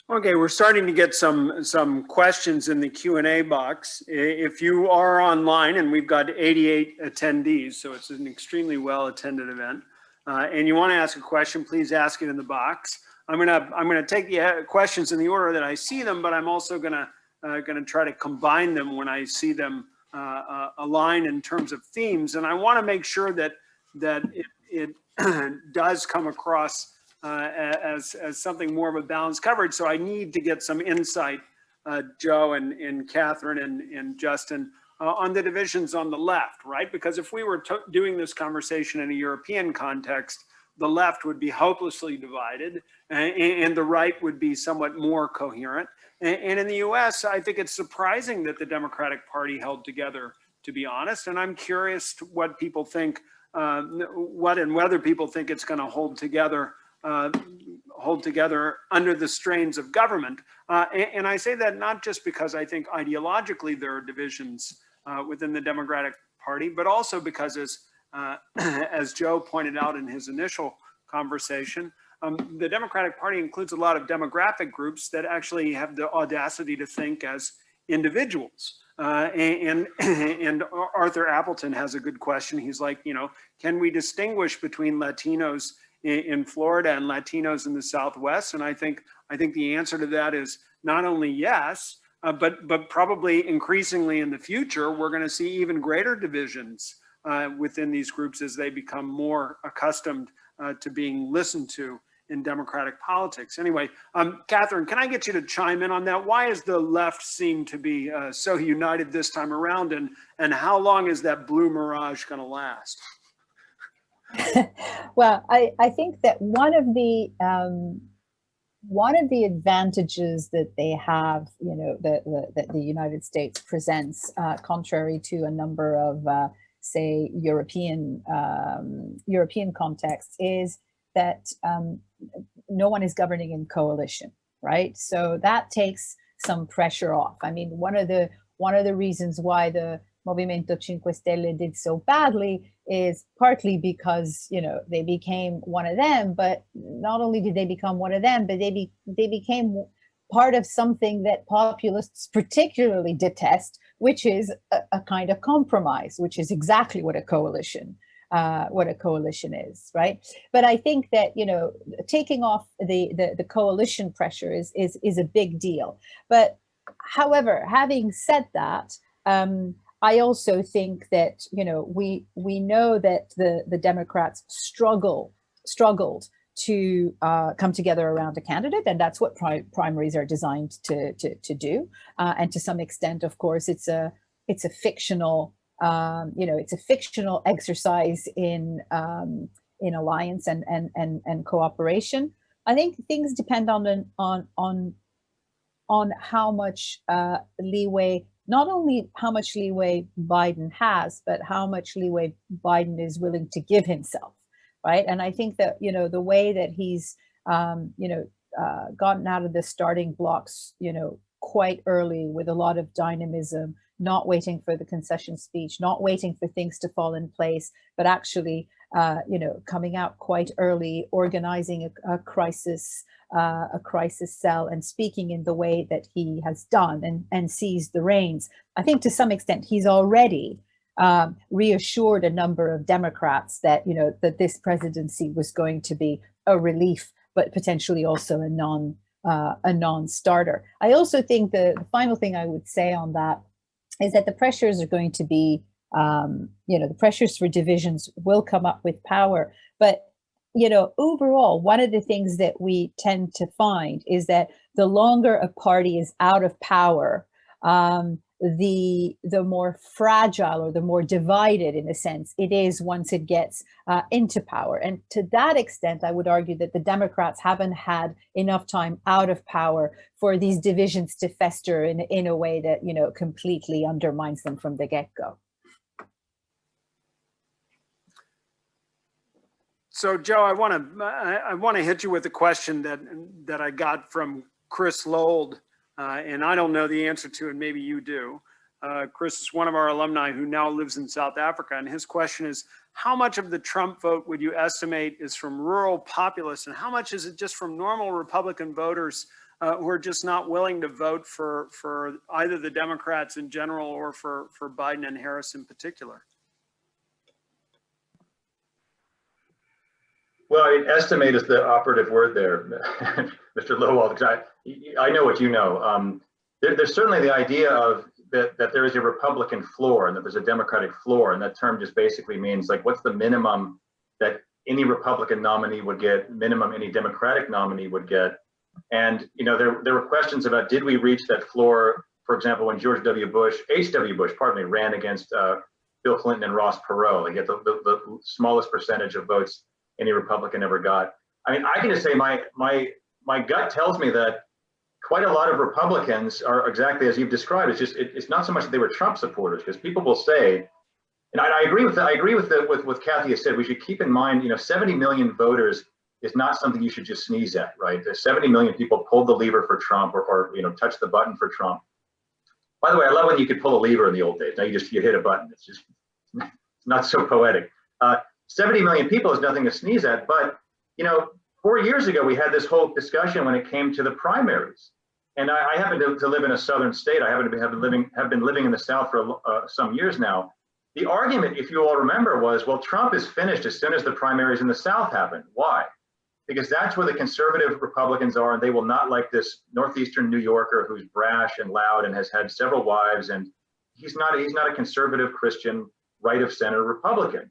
Okay, we're starting to get some questions in the Q&A box. If you are online, and we've got 88 attendees, so it's an extremely well-attended event, and you want to ask a question, please ask it in the box. I'm gonna take the questions in the order that I see them, but I'm also gonna try to combine them when I see them align in terms of themes, and I want to make sure that it does come across as something more of a balanced coverage. So I need to get some insight, Joe and Catherine and Justin, on the divisions on the left, right? Because if we were doing this conversation in a European context, the left would be hopelessly divided and the right would be somewhat more coherent. And in the US, I think it's surprising that the Democratic Party held together, to be honest. And I'm curious what people think, whether people think it's going to hold together under the strains of government. And I say that not just because I think ideologically there are divisions within the Democratic Party, but also because as Joe pointed out in his initial conversation, the Democratic Party includes a lot of demographic groups that actually have the audacity to think as individuals. And Arthur Appleton has a good question. He's like, you know, can we distinguish between Latinos in Florida and Latinos in the Southwest? And I think the answer to that is not only yes, but probably increasingly in the future, we're going to see even greater divisions within these groups as they become more accustomed to being listened to in democratic politics. Anyway, Catherine, can I get you to chime in on that? Why does the left seem to be so united this time around, and how long is that blue mirage going to last? Well, I think that one of the advantages that they have, you know, that the United States presents, contrary to a number of, say, European contexts, is that no one is governing in coalition, right? So that takes some pressure off. I mean, one of the reasons why the Movimento 5 Stelle did so badly is partly because, you know, they became one of them, but not only did they become one of them, but they became part of something that populists particularly detest, which is a kind of compromise, which is exactly what a coalition is, right? But I think that, you know, taking off the coalition pressure is a big deal. But however, having said that, I also think that, you know, we know that the Democrats struggled to come together around a candidate, and that's what primaries are designed to do. And to some extent, of course, it's a fictional it's a fictional exercise in alliance and cooperation. I think things depend on how much leeway. Not only how much leeway Biden has, but how much leeway Biden is willing to give himself, right? And I think that, you know, the way that he's, gotten out of the starting blocks, you know, quite early with a lot of dynamism, not waiting for the concession speech, not waiting for things to fall in place, but actually, coming out quite early, organizing a crisis cell and speaking in the way that he has done and seized the reins. I think to some extent he's already reassured a number of Democrats that, you know, that this presidency was going to be a relief, but potentially also a non-starter. I also think the final thing I would say on that is that the pressures are going to be, the pressures for divisions will come up with power, but you know, overall, one of the things that we tend to find is that the longer a party is out of power, the more fragile or the more divided, in a sense, it is once it gets into power. And to that extent, I would argue that the Democrats haven't had enough time out of power for these divisions to fester in a way that, you know, completely undermines them from the get-go. So, Joe, I want to hit you with a question that I got from Chris Lold, and I don't know the answer to it. Maybe you do. Chris is one of our alumni who now lives in South Africa, and his question is: how much of the Trump vote would you estimate is from rural populists, and how much is it just from normal Republican voters who are just not willing to vote for either the Democrats in general or for Biden and Harris in particular? Well, I mean, estimate is the operative word there, Mr. Lowell, because I know what you know. There's certainly the idea of that there is a Republican floor and that there's a Democratic floor, and that term just basically means like what's the minimum that any Republican nominee would get, minimum any Democratic nominee would get. And you know, there were questions about did we reach that floor, for example, when H.W. Bush, ran against Bill Clinton and Ross Perot. They get the smallest percentage of votes any Republican ever got. I mean, I can just say my gut tells me that quite a lot of Republicans are exactly as you've described. It's just it's not so much that they were Trump supporters, because people will say, and I agree with that. I agree with what Kathy has said. We should keep in mind, 70 million voters is not something you should just sneeze at, right? There's 70 million people pulled the lever for Trump, or touched the button for Trump. By the way, I love when you could pull a lever in the old days. Now you hit a button. It's just not so poetic. 70 million people is nothing to sneeze at, but 4 years ago we had this whole discussion when it came to the primaries, and I happen to live in a southern state. I happen to have been living in the South for some years now. The argument, if you all remember, was, well, Trump is finished as soon as the primaries in the South happen. Why? Because that's where the conservative Republicans are, and they will not like this northeastern New Yorker who's brash and loud and has had several wives, and he's not a conservative Christian right of center Republican.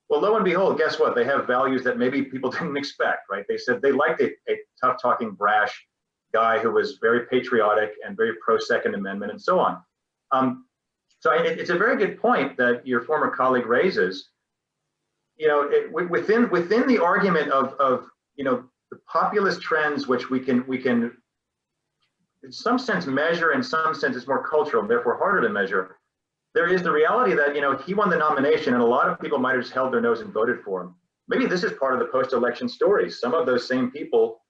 Well, lo and behold, guess what? They have values that maybe people didn't expect, right? They said they liked a tough talking, brash guy who was very patriotic and very pro Second Amendment and so on. So it's a very good point that your former colleague raises. Within the argument of the populist trends, which we can in some sense measure, in some sense it's more cultural, therefore harder to measure. There is the reality that he won the nomination, and a lot of people might have just held their nose and voted for him. Maybe this is part of the post-election story. Some of those same people,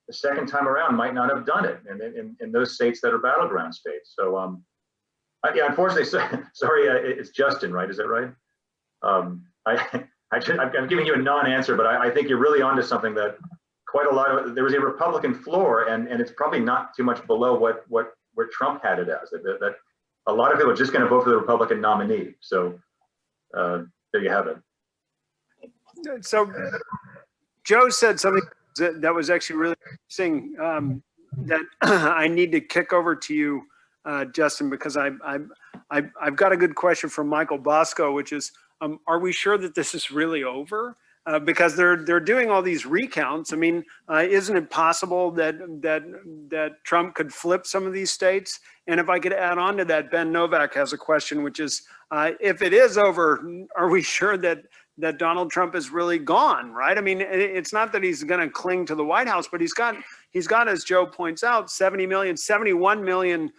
the second time around, might not have done it in those states that are battleground states. So yeah, unfortunately, sorry, it's Justin, right? Is that right? I'm giving you a non-answer, but I think you're really onto something. That quite a lot of, there was a Republican floor, and it's probably not too much below where Trump had it as. That a lot of people are just going to vote for the Republican nominee. So there you have it. So Joe said something that was actually really interesting, that I need to kick over to you, Justin, because I've got a good question from Michael Bosco, which is, are we sure that this is really over? Because they're doing all these recounts. I mean, isn't it possible that Trump could flip some of these states? And if I could add on to that, Ben Novak has a question, which is, if it is over, are we sure that Donald Trump is really gone, right? I mean, it's not that he's going to cling to the White House, but he's got, as Joe points out, 71 million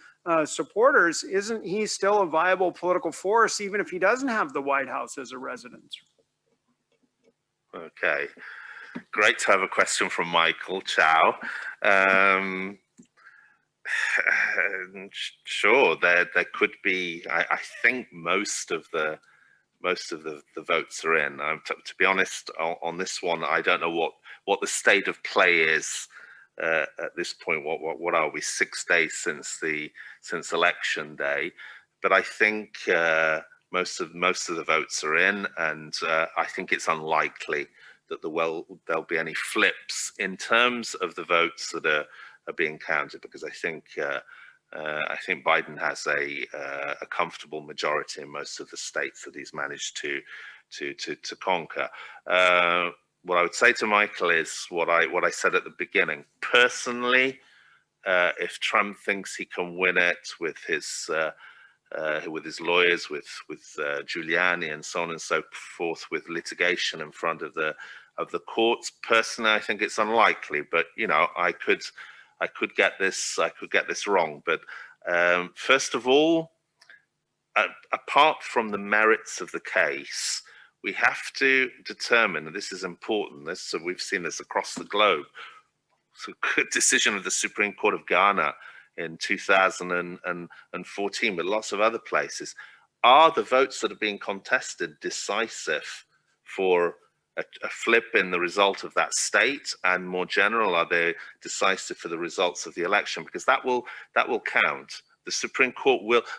supporters. Isn't he still a viable political force, even if he doesn't have the White House as a residence? Okay, great to have a question from Michael. Ciao. Sure, there could be. I think most of the votes are in. To be honest, on this one, I don't know what the state of play is at this point. What are we, 6 days since election day? But I think most of the votes are in, and I think it's unlikely that there'll be any flips in terms of the votes that are being counted, because I think Biden has a comfortable majority in most of the states that he's managed to conquer. What I would say to Michael is what I said at the beginning. Personally, if Trump thinks he can win it with his lawyers, with Giuliani and so on and so forth, with litigation in front of the courts, personally, I think it's unlikely. But I could get this wrong. But first of all, apart from the merits of the case, we have to determine, and this is important. So we've seen this across the globe. So good decision of the Supreme Court of Ghana in 2014, but lots of other places. Are the votes that are being contested decisive for a flip in the result of that state, and more general, are they decisive for the results of the election? Because that will count. The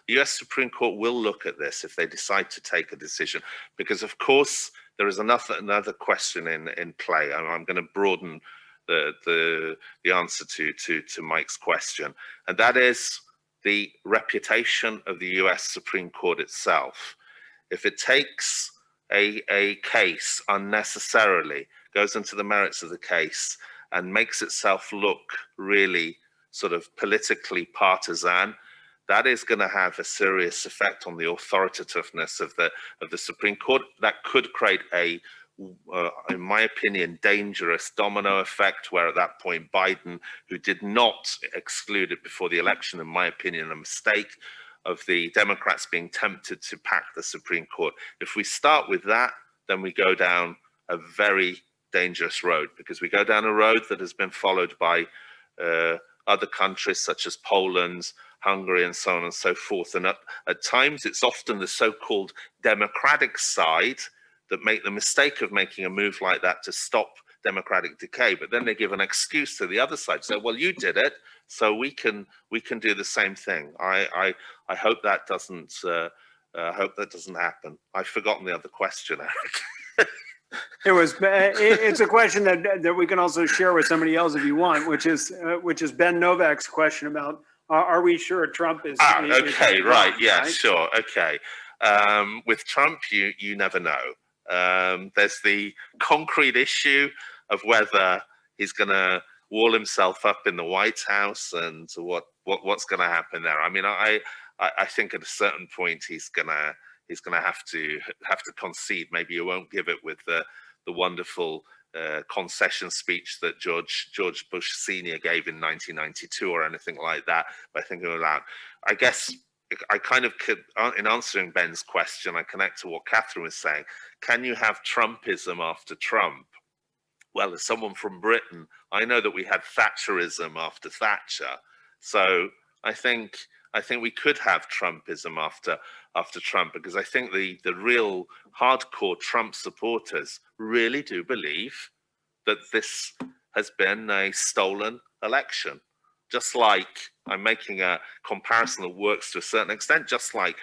US Supreme Court will look at this if they decide to take a decision, because of course there is another question in play. I'm going to broaden the answer to Mike's question, and that is the reputation of the US Supreme Court itself. If it takes a case unnecessarily, goes into the merits of the case, and makes itself look really sort of politically partisan, that is going to have a serious effect on the authoritativeness of the Supreme Court. That could create a in my opinion, dangerous domino effect, where at that point Biden, who did not exclude it before the election, in my opinion, a mistake of the Democrats being tempted to pack the Supreme Court. If we start with that, then we go down a very dangerous road, because we go down a road that has been followed by other countries such as Poland, Hungary, and so on and so forth. And at times, it's often the so-called democratic side that make the mistake of making a move like that to stop democratic decay, but then they give an excuse to the other side. So, well, you did it, so we can do the same thing. I hope that doesn't happen. I've forgotten the other question, Eric. It's a question that we can also share with somebody else if you want, which is Ben Novak's question about are we sure Trump is? Okay, right, yeah, right? Sure, okay. With Trump, you never know. There's the concrete issue of whether he's going to wall himself up in the White House and what's going to happen there. I mean, I think at a certain point he's going to have to concede. Maybe you won't give it with the wonderful concession speech that George Bush Sr. gave in 1992 or anything like that. But I think I guess I kind of could, in answering Ben's question, I connect to what Catherine was saying. Can you have Trumpism after Trump? Well, as someone from Britain, I know that we had Thatcherism after Thatcher. So I think we could have Trumpism after Trump, because I think the real hardcore Trump supporters really do believe that this has been a stolen election. Just like, I'm making a comparison that works to a certain extent, just like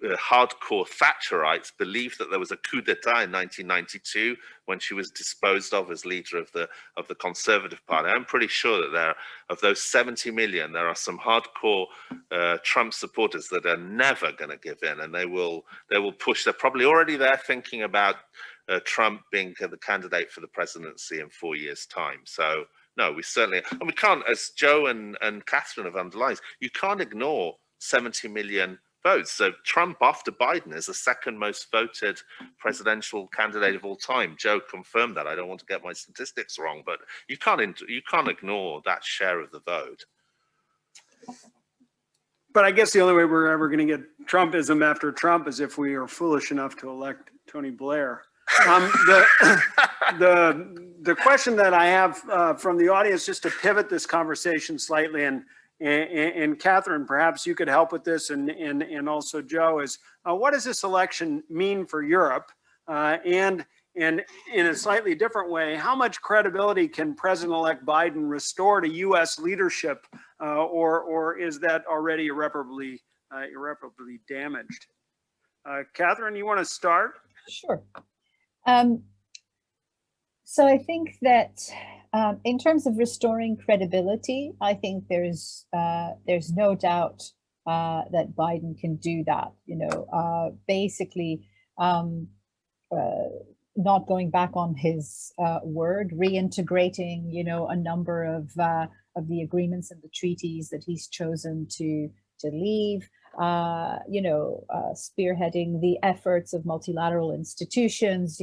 hardcore Thatcherites believed that there was a coup d'etat in 1992 when she was disposed of as leader of the Conservative Party. I'm pretty sure that there, of those 70 million, there are some hardcore Trump supporters that are never going to give in, and they will push. They're probably already there thinking about Trump being the candidate for the presidency in 4 years' time. So no, we certainly, and we can't, as Joe and Catherine have underlined, you can't ignore 70 million votes. So Trump after Biden is the second most voted presidential candidate of all time. Joe confirmed that. I don't want to get my statistics wrong, but you can't ignore that share of the vote. But I guess the only way we're ever going to get Trumpism after Trump is if we are foolish enough to elect Tony Blair. The question that I have from the audience, just to pivot this conversation slightly, and Catherine, perhaps you could help with this, and also Joe, is what does this election mean for Europe? And in a slightly different way, how much credibility can President-elect Biden restore to U.S. leadership, or is that already irreparably damaged? Catherine, you want to start? Sure. So I think that in terms of restoring credibility, I think there's no doubt that Biden can do that. Basically, not going back on his word, reintegrating, a number of the agreements and the treaties that he's chosen to leave. Spearheading the efforts of multilateral institutions,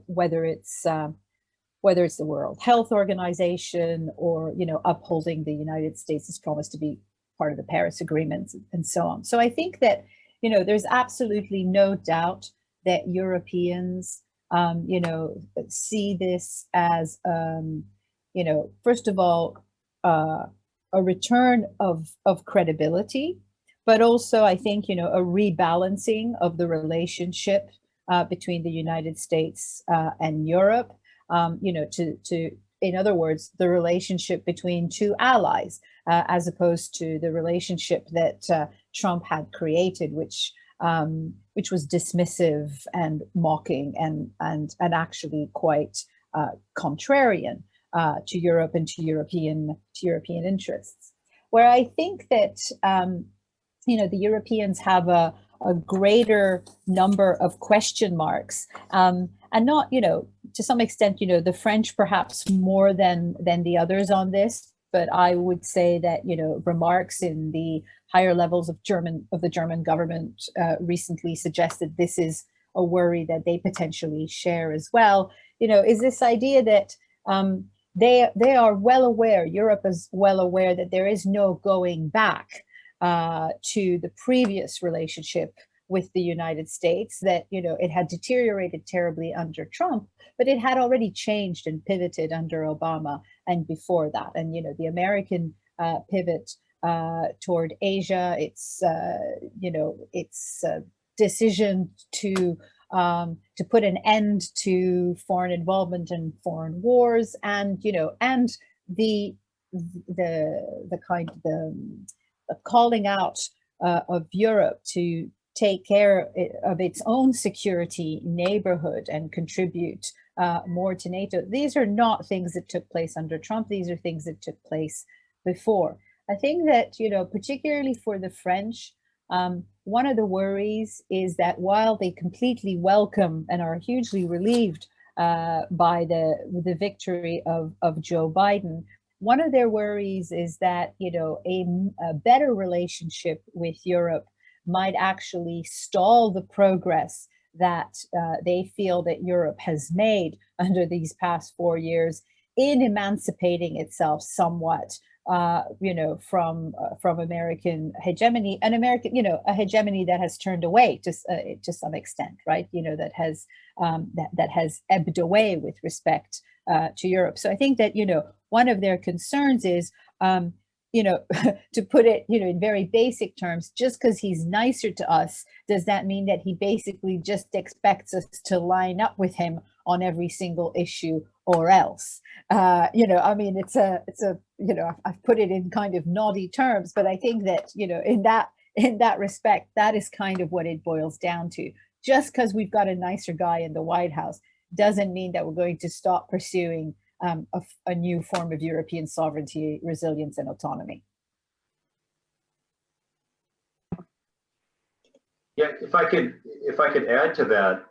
whether it's the World Health Organization or, upholding the United States' promise to be part of the Paris Agreement and so on. So I think that, there's absolutely no doubt that Europeans, see this as, first of all, a return of credibility, but also I think, a rebalancing of the relationship between the United States and Europe, in other words, the relationship between two allies, as opposed to the relationship that Trump had created, which was dismissive and mocking and actually quite contrarian to Europe and to European interests. Where I think that the Europeans have a greater number of question marks, and not, to some extent, the French perhaps more than the others on this, but I would say that, remarks in the higher levels of the German government recently suggested this is a worry that they potentially share as well, is this idea that they are well aware, Europe is well aware that there is no going back to the previous relationship with the United States, that, it had deteriorated terribly under Trump, but it had already changed and pivoted under Obama and before that. And, the American pivot toward Asia, its decision to put an end to foreign involvement in foreign wars, and and the calling out of Europe to take care of its own security neighborhood and contribute more to NATO. These are not things that took place under Trump. These are things that took place before. I think that, particularly for the French, one of the worries is that while they completely welcome and are hugely relieved by the victory of Joe Biden, one of their worries is that, a better relationship with Europe might actually stall the progress that they feel that Europe has made under these past 4 years in emancipating itself somewhat, from American hegemony, a hegemony that has turned away to some extent, right? That has ebbed away with respect to Europe. So I think that one of their concerns is, to put it, in very basic terms, just because he's nicer to us, does that mean that he basically just expects us to line up with him on every single issue or else? It's I've put it in kind of naughty terms, but I think that, in that respect, that is kind of what it boils down to. Just because we've got a nicer guy in the White House doesn't mean that we're going to stop pursuing a new form of European sovereignty, resilience, and autonomy. Yeah, if I could add to that,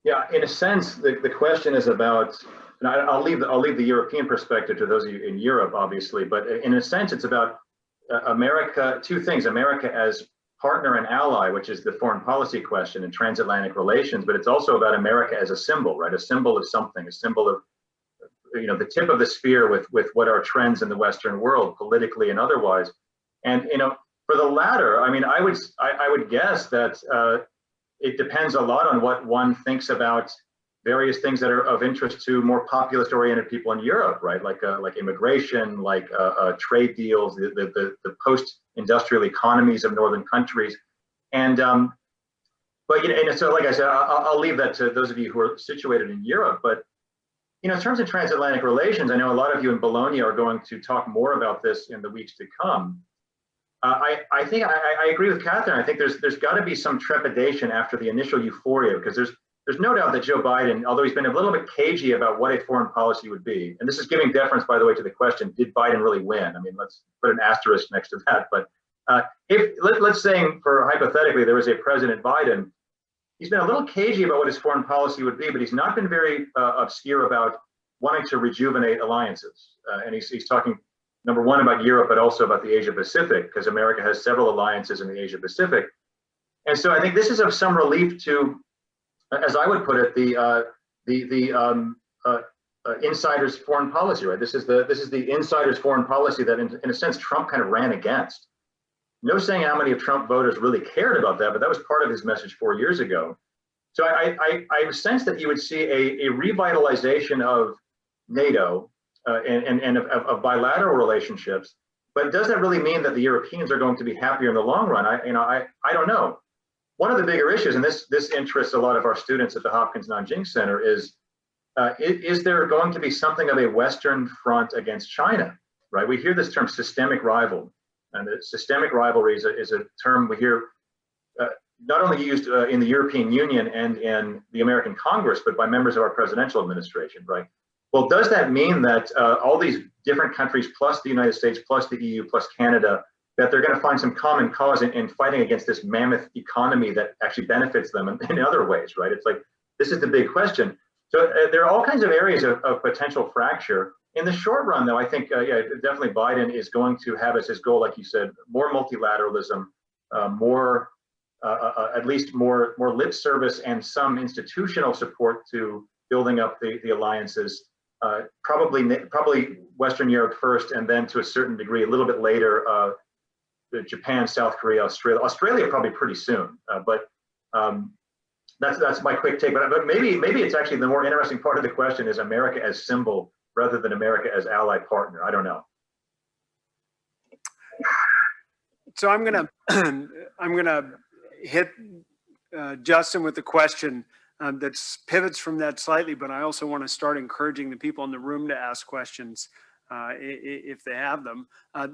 yeah, in a sense, the question is about, and I'll leave the European perspective to those of you in Europe, obviously, but in a sense, it's about America. Two things: America as partner and ally, which is the foreign policy question and transatlantic relations, but it's also about America as a symbol, right? A symbol of something, a symbol of, the tip of the spear with what are trends in the Western world, politically and otherwise. And, for the latter, I would guess that it depends a lot on what one thinks about various things that are of interest to more populist-oriented people in Europe, right? Like immigration, like trade deals, the post-industrial economies of northern countries, and so like I said, I'll leave that to those of you who are situated in Europe. But in terms of transatlantic relations, I know a lot of you in Bologna are going to talk more about this in the weeks to come. I think I agree with Catherine. I think there's got to be some trepidation after the initial euphoria, because there's no doubt that Joe Biden, although he's been a little bit cagey about what a foreign policy would be, and this is giving deference, by the way, to the question, did Biden really win? Let's put an asterisk next to that. But let's say, for hypothetically, there was a President Biden, he's been a little cagey about what his foreign policy would be, but he's not been very obscure about wanting to rejuvenate alliances. And he's talking, number one, about Europe, but also about the Asia Pacific, because America has several alliances in the Asia Pacific. And so I think this is of some relief to, as I would put it, the insider's foreign policy, right? This is the insider's foreign policy that, in a sense, Trump kind of ran against. No saying how many of Trump voters really cared about that, but that was part of his message 4 years ago. So I sense that you would see a revitalization of NATO and of bilateral relationships, but does that really mean that the Europeans are going to be happier in the long run? I don't know. One of the bigger issues, and this interests a lot of our students at the Hopkins Nanjing Center, is there going to be something of a Western front against China, right? We hear this term systemic rival, and the systemic rivalry is a term we hear not only used in the European Union and in the American Congress, but by members of our presidential administration, right? Well, does that mean that all these different countries, plus the United States, plus the EU, plus Canada, that they're going to find some common cause in fighting against this mammoth economy that actually benefits them in other ways, right? It's like, this is the big question. So there are all kinds of areas of potential fracture. In the short run, though, I think, yeah, definitely Biden is going to have as his goal, like you said, more multilateralism, more at least more lip service and some institutional support to building up the alliances. Probably Western Europe first, and then to a certain degree, a little bit later, Japan, South Korea, Australia. Australia probably pretty soon, but that's my quick take. But maybe it's actually the more interesting part of the question is America as symbol rather than America as ally partner. I don't know. So I'm gonna hit Justin with the question that pivots from that slightly, but I also want to start encouraging the people in the room to ask questions if they have them.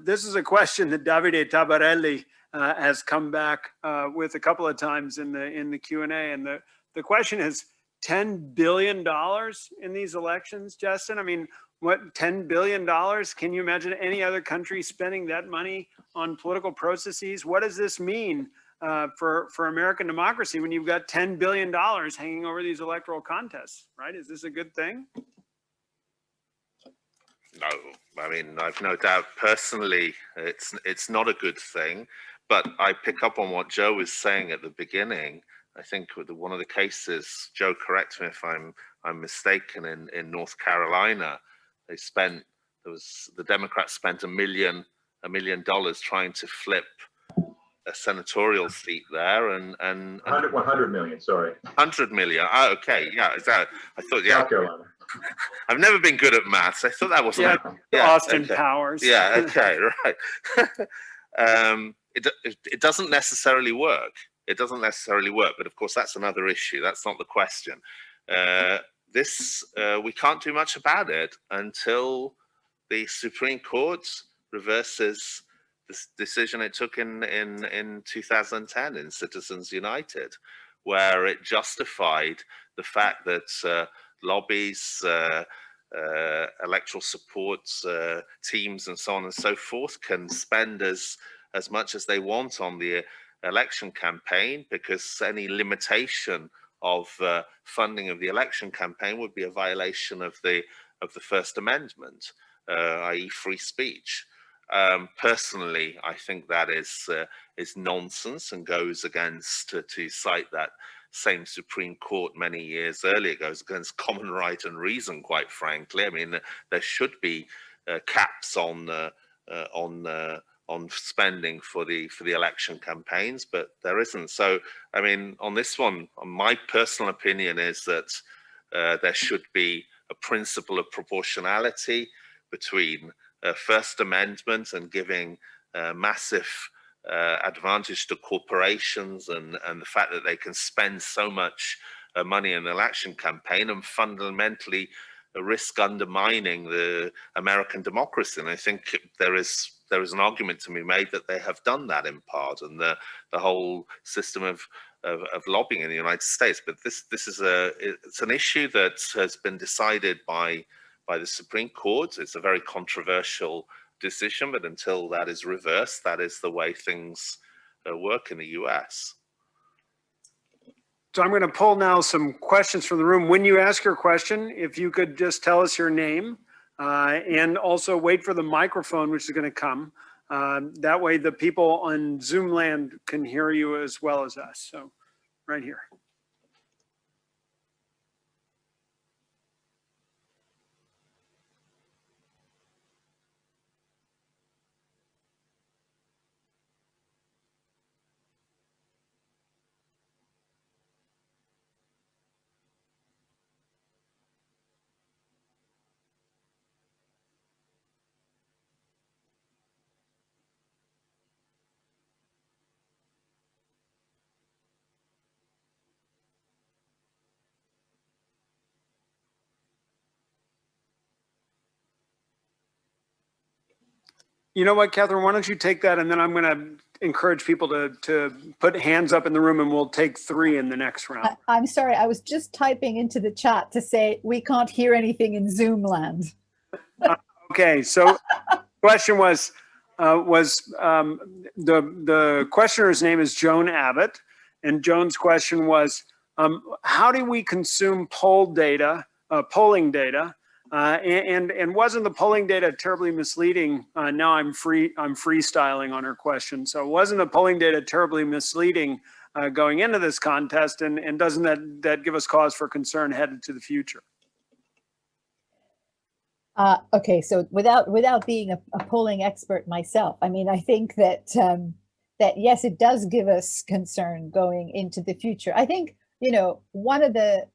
This is a question that Davide Tabarelli has come back with a couple of times in the Q&A, and the question is $10 billion in these elections, Justin? I mean, what, $10 billion? Can you imagine any other country spending that money on political processes? What does this mean for American democracy when you've got $10 billion hanging over these electoral contests, right? Is this a good thing? No, I mean, I've no doubt personally it's not a good thing, but I pick up on what Joe was saying at the beginning. I think with one of the cases, Joe, correct me if I'm mistaken, in North Carolina, the Democrats spent $1 million trying to flip a senatorial seat there, and 100 million, sorry. 100 million. Oh, okay, yeah, is that? I thought, yeah. South Carolina. I've never been good at maths. I thought that wasn't. Yeah, Austin okay. Powers. Yeah. Okay. Right. It doesn't necessarily work. It doesn't necessarily work. But of course, that's another issue. That's not the question. We can't do much about it until the Supreme Court reverses this decision it took in 2010 in Citizens United, where it justified the fact that lobbies, electoral support teams, and so on and so forth can spend as much as they want on the election campaign, because any limitation of funding of the election campaign would be a violation of the First Amendment, i.e. free speech. Personally, I think that is nonsense and goes against, to cite that same Supreme Court many years earlier, goes against common right and reason, quite frankly. I mean, there should be caps on spending for the election campaigns, but there isn't. So, I mean, on this one, my personal opinion is that there should be a principle of proportionality between First Amendment and giving massive advantage to corporations and the fact that they can spend so much money in an election campaign and fundamentally risk undermining the American democracy. And I think there is an argument to be made that they have done that in part, and the whole system of lobbying in the United States. But it's an issue that has been decided by the Supreme Court. It's a very controversial decision, but until that is reversed, that is the way things work in the US. So I'm going to pull now some questions from the room. When you ask your question, if you could just tell us your name and also wait for the microphone, which is going to come. That way the people on Zoom land can hear you as well as us. So right here. You know what, Catherine, why don't you take that, and then I'm going to encourage people to put hands up in the room, and we'll take 3 in the next round. I'm sorry, I was just typing into the chat to say we can't hear anything in Zoom land. Okay, so question was the questioner's name is Joan Abbott, and Joan's question was, how do we consume polling data? And wasn't the polling data terribly misleading? Now I'm freestyling on her question. So wasn't the polling data terribly misleading going into this contest, and doesn't that give us cause for concern headed to the future? Okay, so without being a polling expert myself, I mean, I think that that yes, it does give us concern going into the future. I think, you know, one of the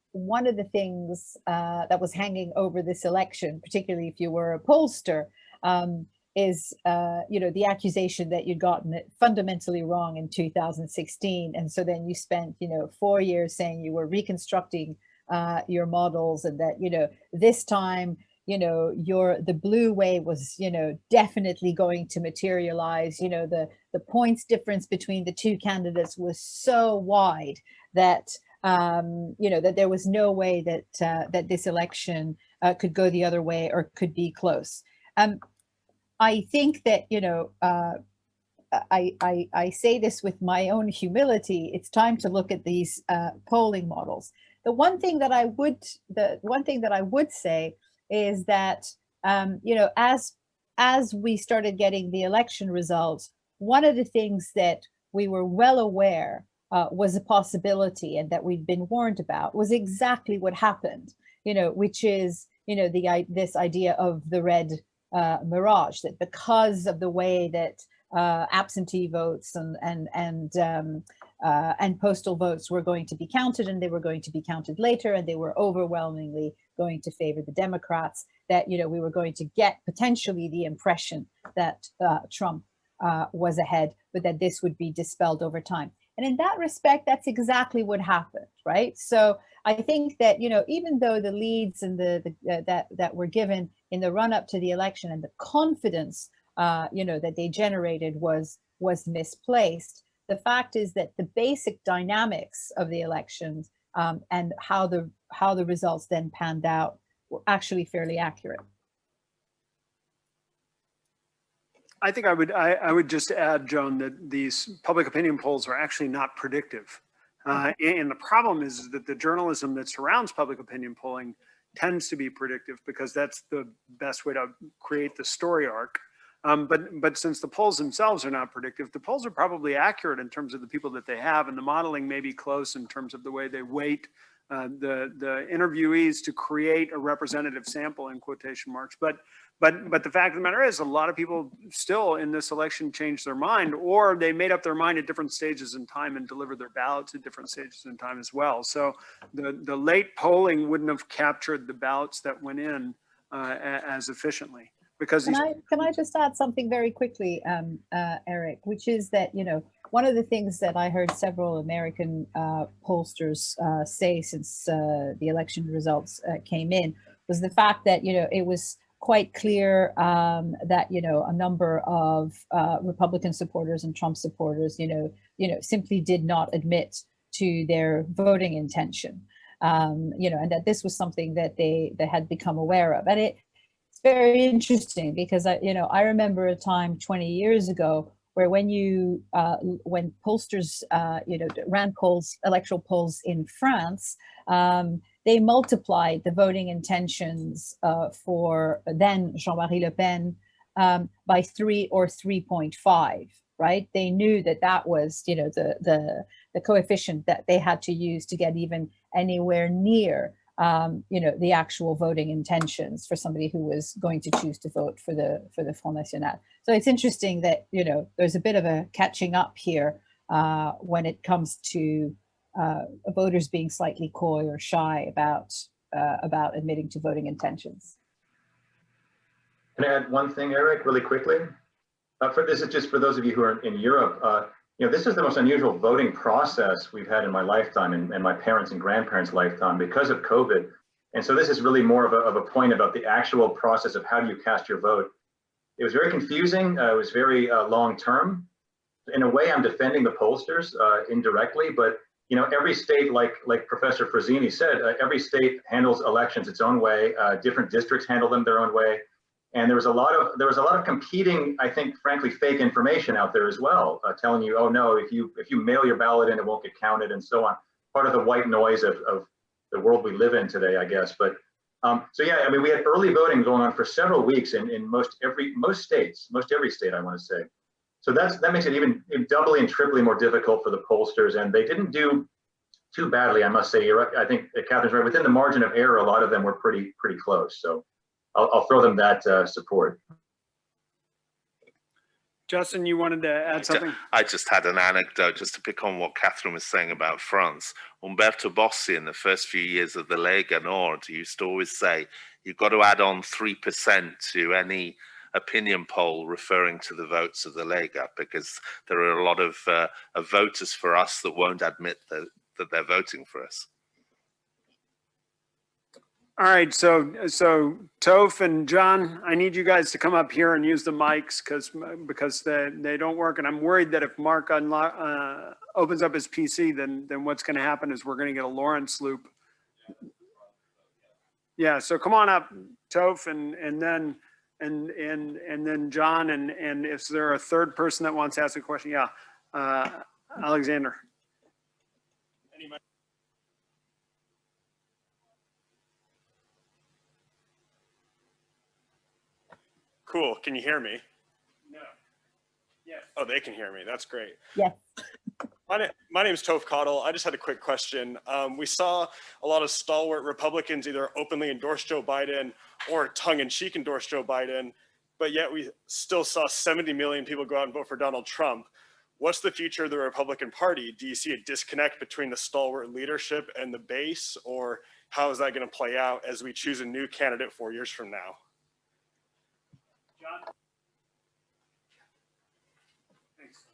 things that was hanging over this election, particularly if you were a pollster, is you know, the accusation that you'd gotten it fundamentally wrong in 2016, and so then you spent, you know, 4 years saying you were reconstructing your models, and that, you know, this time, you know, the blue wave was, you know, definitely going to materialize. You know, the points difference between the two candidates was so wide that you know, that there was no way that that this election could go the other way or could be close. I think that, you know, I say this with my own humility. It's time to look at these polling models. The one thing that I would say is that, you know, as we started getting the election results, one of the things that we were well aware was a possibility, and that we'd been warned about, was exactly what happened, you know, which is, you know, this idea of the red mirage, that because of the way that absentee votes and postal votes were going to be counted, and they were going to be counted later, and they were overwhelmingly going to favor the Democrats, that, you know, we were going to get potentially the impression that Trump was ahead, but that this would be dispelled over time. And in that respect, that's exactly what happened, right? So I think that, you know, even though the leads and that were given in the run up to the election, and the confidence, you know, that they generated was misplaced, the fact is that the basic dynamics of the elections and how the results then panned out were actually fairly accurate. I think I would just add, Joan, that these public opinion polls are actually not predictive. And the problem is that the journalism that surrounds public opinion polling tends to be predictive, because that's the best way to create the story arc. But since the polls themselves are not predictive, the polls are probably accurate in terms of the people that they have, and the modeling may be close in terms of the way they weight the interviewees to create a representative sample, in quotation marks. But the fact of the matter is, a lot of people still in this election changed their mind, or they made up their mind at different stages in time and delivered their ballots at different stages in time as well. So the late polling wouldn't have captured the ballots that went in as efficiently. Because can I just add something very quickly, Eric, which is that, you know, one of the things that I heard several American pollsters say since the election results came in was the fact that, you know, it was quite clear that, you know, a number of Republican supporters and Trump supporters, you know, simply did not admit to their voting intention, you know, and that this was something that they had become aware of. And it's very interesting, because I remember a time 20 years ago where when pollsters you know, ran electoral polls in France, they multiplied the voting intentions for then Jean-Marie Le Pen by 3 or 3.5, right? They knew that was, you know, the coefficient that they had to use to get even anywhere near you know, the actual voting intentions for somebody who was going to choose to vote for the Front National. So it's interesting that, you know, there's a bit of a catching up here when it comes to voters being slightly coy or shy about admitting to voting intentions. Can I add one thing, Eric, really quickly? This is just for those of you who are in Europe. You know, this is the most unusual voting process we've had in my lifetime, and my parents' and grandparents' lifetime, because of COVID. And so this is really more of a point about the actual process of how do you cast your vote. It was very confusing. It was very long-term. In a way, I'm defending the pollsters indirectly, but, you know, every state, like Professor Frazzini said, every state handles elections its own way. Different districts handle them their own way. And there was a lot of competing, I think, frankly, fake information out there as well, telling you, oh no, if you mail your ballot in, it won't get counted, and so on. Part of the white noise of the world we live in today, I guess. But so yeah, I mean, we had early voting going on for several weeks in most every state, I want to say. So that makes it even doubly and triply more difficult for the pollsters, and they didn't do too badly, I must say. You're right. I think Catherine's right. Within the margin of error, a lot of them were pretty close. So I'll throw them that support. Justin, you wanted to add something? I just had an anecdote just to pick on what Catherine was saying about France. Umberto Bossi, in the first few years of the Lega Nord, used to always say, you've got to add on 3% to any opinion poll referring to the votes of the Lega, because there are a lot of voters for us that won't admit that they're voting for us. All right, so Toph and John, I need you guys to come up here and use the mics because they don't work, and I'm worried that if Mark opens up his PC, then what's going to happen is we're going to get a Lawrence loop. Yeah, so come on up, Toph, and then John, and if there a third person that wants to ask a question, yeah, Alexander. Cool. Can you hear me? No. Yes. Oh, they can hear me. That's great. Yes. My name is Toph Cottle. I just had a quick question. We saw a lot of stalwart Republicans either openly endorse Joe Biden or tongue-in-cheek endorse Joe Biden, but yet we still saw 70 million people go out and vote for Donald Trump. What's the future of the Republican Party? Do you see a disconnect between the stalwart leadership and the base, or how is that going to play out as we choose a new candidate 4 years from now? John? Thanks.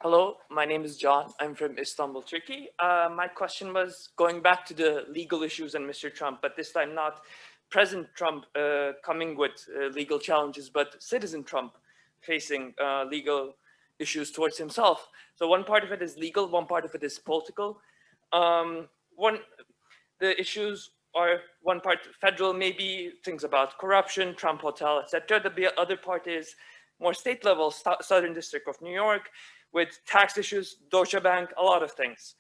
Hello, my name is John. I'm from Istanbul, Turkey. My question was going back to the legal issues and Mr. Trump, but this time not President Trump coming with legal challenges, but citizen Trump facing legal issues towards himself. So one part of it is legal, one part of it is political. The issues are one part federal, maybe things about corruption, Trump Hotel, etc. The other part is more state level, Southern District of New York, with tax issues, Deutsche Bank, a lot of things.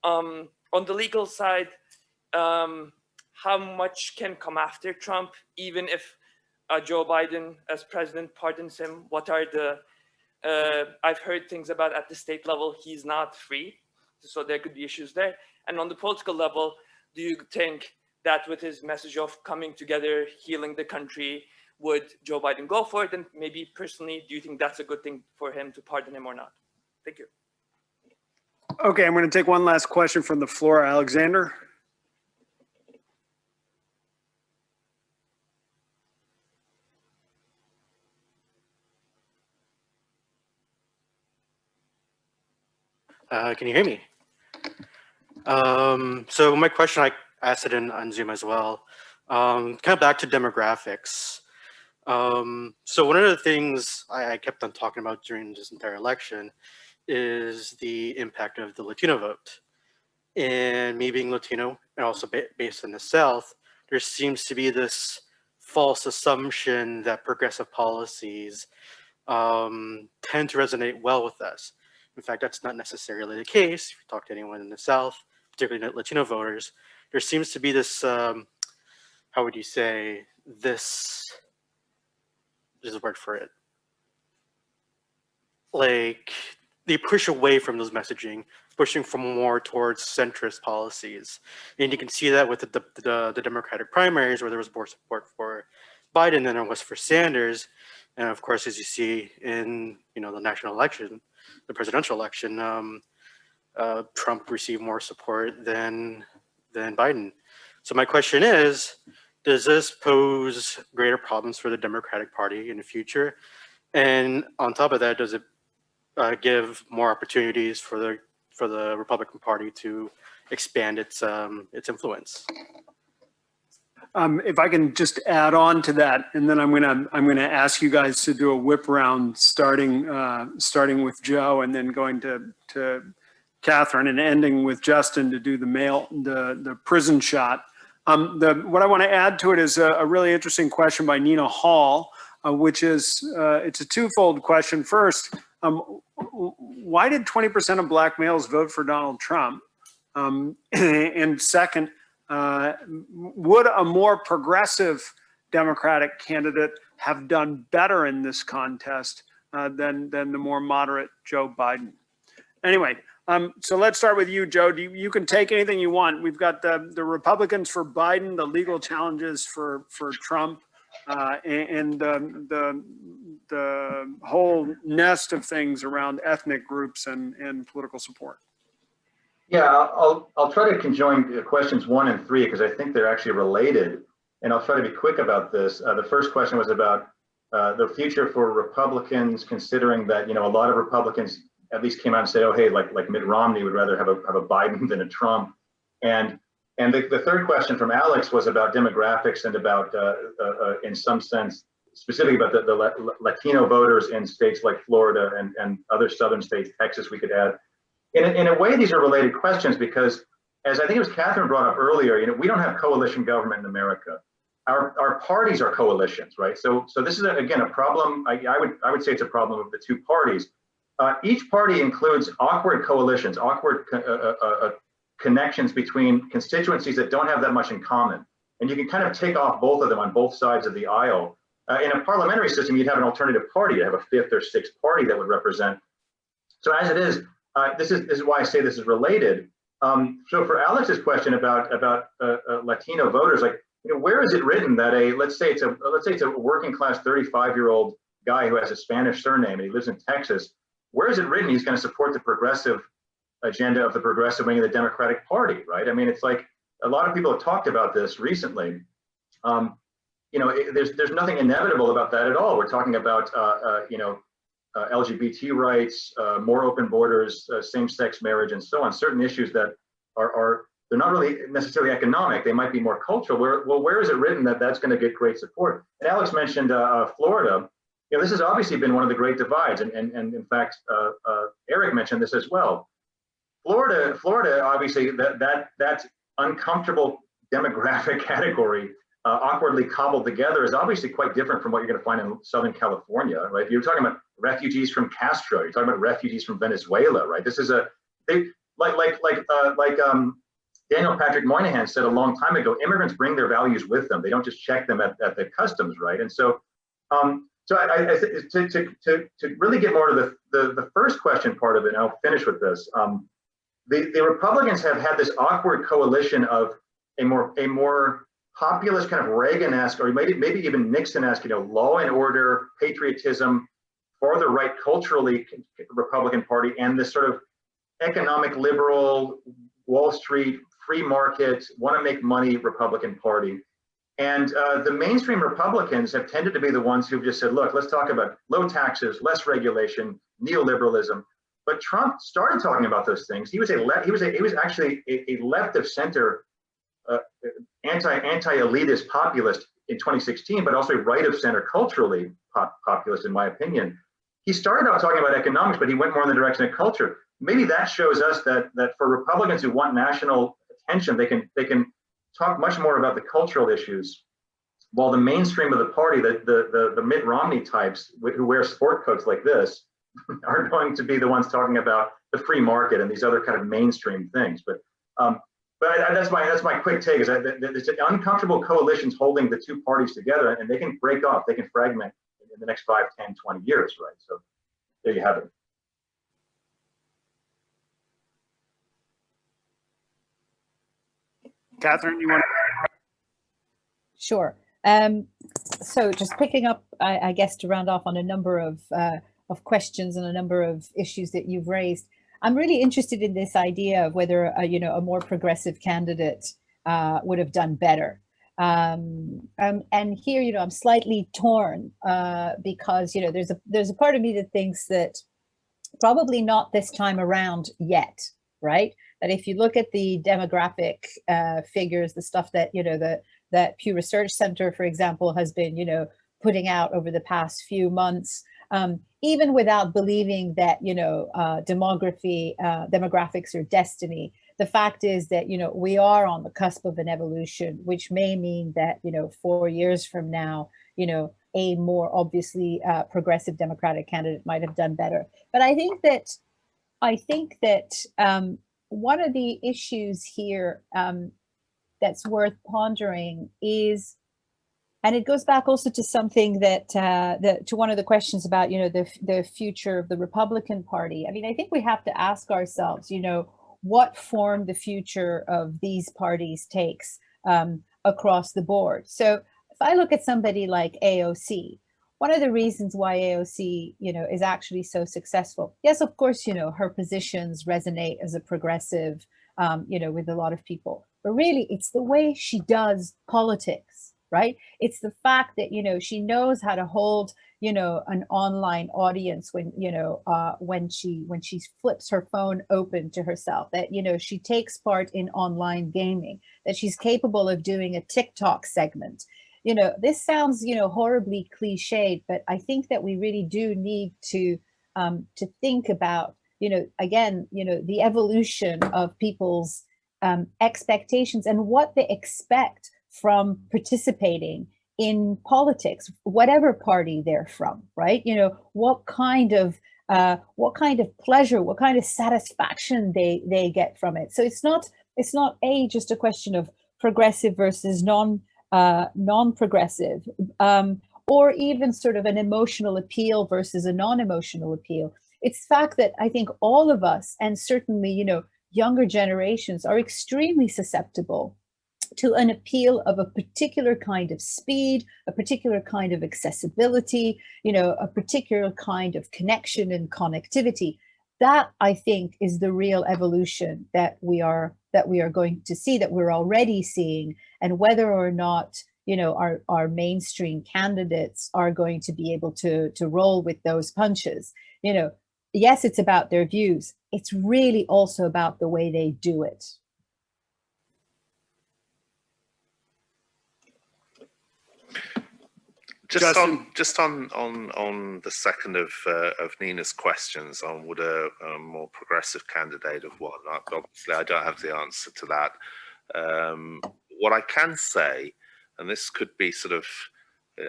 On the legal side, how much can come after Trump, even if Joe Biden as president pardons him? What are the, I've heard things about at the state level, he's not free. So there could be issues there. And on the political level, do you think that with his message of coming together, healing the country, would Joe Biden go for it? And maybe personally, do you think that's a good thing for him to pardon him or not? Thank you. Okay, I'm going to take one last question from the floor. Alexander? Can you hear me? So my question, I asked it on Zoom as well. Kind of back to demographics. So one of the things I kept on talking about during this entire election is the impact of the Latino vote. And me being Latino and also based in the South, there seems to be this false assumption that progressive policies tend to resonate well with us. In fact, that's not necessarily the case. If you talk to anyone in the South, particularly Latino voters, there seems to be this, how would you say, there's a word for it. Like, they push away from those messaging, pushing from more towards centrist policies. And you can see that with the Democratic primaries, where there was more support for Biden than there was for Sanders. And of course, as you see in the national election, the presidential election, Trump received more support than Biden. So my question is, does this pose greater problems for the Democratic Party in the future? And on top of that, does it give more opportunities for the Republican Party to expand its influence? If I can just add on to that, and then I'm gonna ask you guys to do a whip round, starting with Joe, and then going to Catherine, and ending with Justin to do the prison shot. What I want to add to it is a really interesting question by Nina Hall, which is it's a twofold question. First, why did 20% of black males vote for Donald Trump? And second, would a more progressive Democratic candidate have done better in this contest than the more moderate Joe Biden. Anyway, so let's start with you, Joe. You can take anything you want. We've got the Republicans for Biden, the legal challenges for Trump, and the whole nest of things around ethnic groups and political support. Yeah, I'll try to conjoin questions 1 and 3 because I think they're actually related, and I'll try to be quick about this. The first question was about the future for Republicans, considering that a lot of Republicans at least came out and said, oh hey, like Mitt Romney would rather have a Biden than a Trump, and the third question from Alex was about demographics and about in some sense specifically about the Latino voters in states like Florida and other southern states, Texas we could add. In a way, these are related questions because, as I think it was Catherine brought up earlier, we don't have coalition government in America. Our parties are coalitions, right? So this is again a problem. I would say it's a problem of the two parties. Each party includes awkward coalitions, awkward connections between constituencies that don't have that much in common, and you can kind of take off both of them on both sides of the aisle. In a parliamentary system, you'd have an alternative party. You'd have a fifth or sixth party that would represent. So as it is. This is why I say this is related. So for Alex's question about Latino voters, where is it written that let's say it's a working class 35-year-old guy who has a Spanish surname and he lives in Texas? Where is it written he's going to support the progressive agenda of the progressive wing of the Democratic Party? Right? I mean, it's like a lot of people have talked about this recently. There's nothing inevitable about that at all. We're talking about LGBT rights, more open borders, same-sex marriage, and so on. Certain issues that they're not really necessarily economic. They might be more cultural. Where is it written that that's going to get great support? And Alex mentioned Florida. This has obviously been one of the great divides, and in fact, Eric mentioned this as well. Florida, obviously, that uncomfortable demographic category. Awkwardly cobbled together is obviously quite different from what you're going to find in Southern California, right? You're talking about refugees from Castro. You're talking about refugees from Venezuela, right? This is Daniel Patrick Moynihan said a long time ago, immigrants bring their values with them. They don't just check them at the customs, right? And so, to really get more to the first question part of it, and I'll finish with this. The Republicans have had this awkward coalition of a more populist kind of Reagan-esque, or maybe even Nixon-esque, law and order, patriotism, farther right culturally Republican Party, and this sort of economic liberal, Wall Street, free market, want to make money Republican Party. And the mainstream Republicans have tended to be the ones who've just said, look, let's talk about low taxes, less regulation, neoliberalism. But Trump started talking about those things. He was actually a left of center anti-elitist populist in 2016, but also right of center culturally populist, in my opinion. He started out talking about economics, but he went more in the direction of culture. Maybe that shows us that for Republicans who want national attention, they can talk much more about the cultural issues, while the mainstream of the party, the Mitt Romney types who wear sport coats like this, are going to be the ones talking about the free market and these other kind of mainstream things. But that's my quick take, is that it's uncomfortable coalitions holding the two parties together, and they can break off, they can fragment in the next 5, 10, 20 years, right? So there you have it. Catherine, you want to? Sure. So just picking up, I guess, to round off on a number of questions and a number of issues that you've raised. I'm really interested in this idea of whether a more progressive candidate would have done better. And here, I'm slightly torn because there's a part of me that thinks that probably not this time around yet, right? That if you look at the demographic figures, the stuff that that Pew Research Center, for example, has been putting out over the past few months. Even without believing that, demographics are destiny, the fact is that, we are on the cusp of an evolution, which may mean that, 4 years from now, a more obviously progressive Democratic candidate might have done better. But I think that one of the issues here that's worth pondering is And it goes back also to something that, to one of the questions about, the future of the Republican Party. I mean, I think we have to ask ourselves, what form the future of these parties takes across the board. So if I look at somebody like AOC, one of the reasons why AOC, is actually so successful, yes, of course, her positions resonate as a progressive, with a lot of people, but really it's the way she does politics, right? It's the fact that, she knows how to hold, an online audience when she flips her phone open to herself, that, she takes part in online gaming, that she's capable of doing a TikTok segment. This sounds, horribly cliched, but I think that we really do need to think about, again, the evolution of people's expectations and what they expect from participating in politics, whatever party they're from, right? What kind of pleasure, what kind of satisfaction they get from it. So it's not just a question of progressive versus non-progressive, or even sort of an emotional appeal versus a non-emotional appeal. It's the fact that I think all of us, and certainly, younger generations, are extremely susceptible to an appeal of a particular kind of speed, a particular kind of accessibility, a particular kind of connection and connectivity. That, I think, is the real evolution that we are going to see, that we're already seeing, and whether or not our mainstream candidates are going to be able to roll with those punches. Yes, it's about their views. It's really also about the way they do it. Just on the second of Nina's questions on would a more progressive candidate have won. Obviously, I don't have the answer to that. What I can say, and this could be sort of,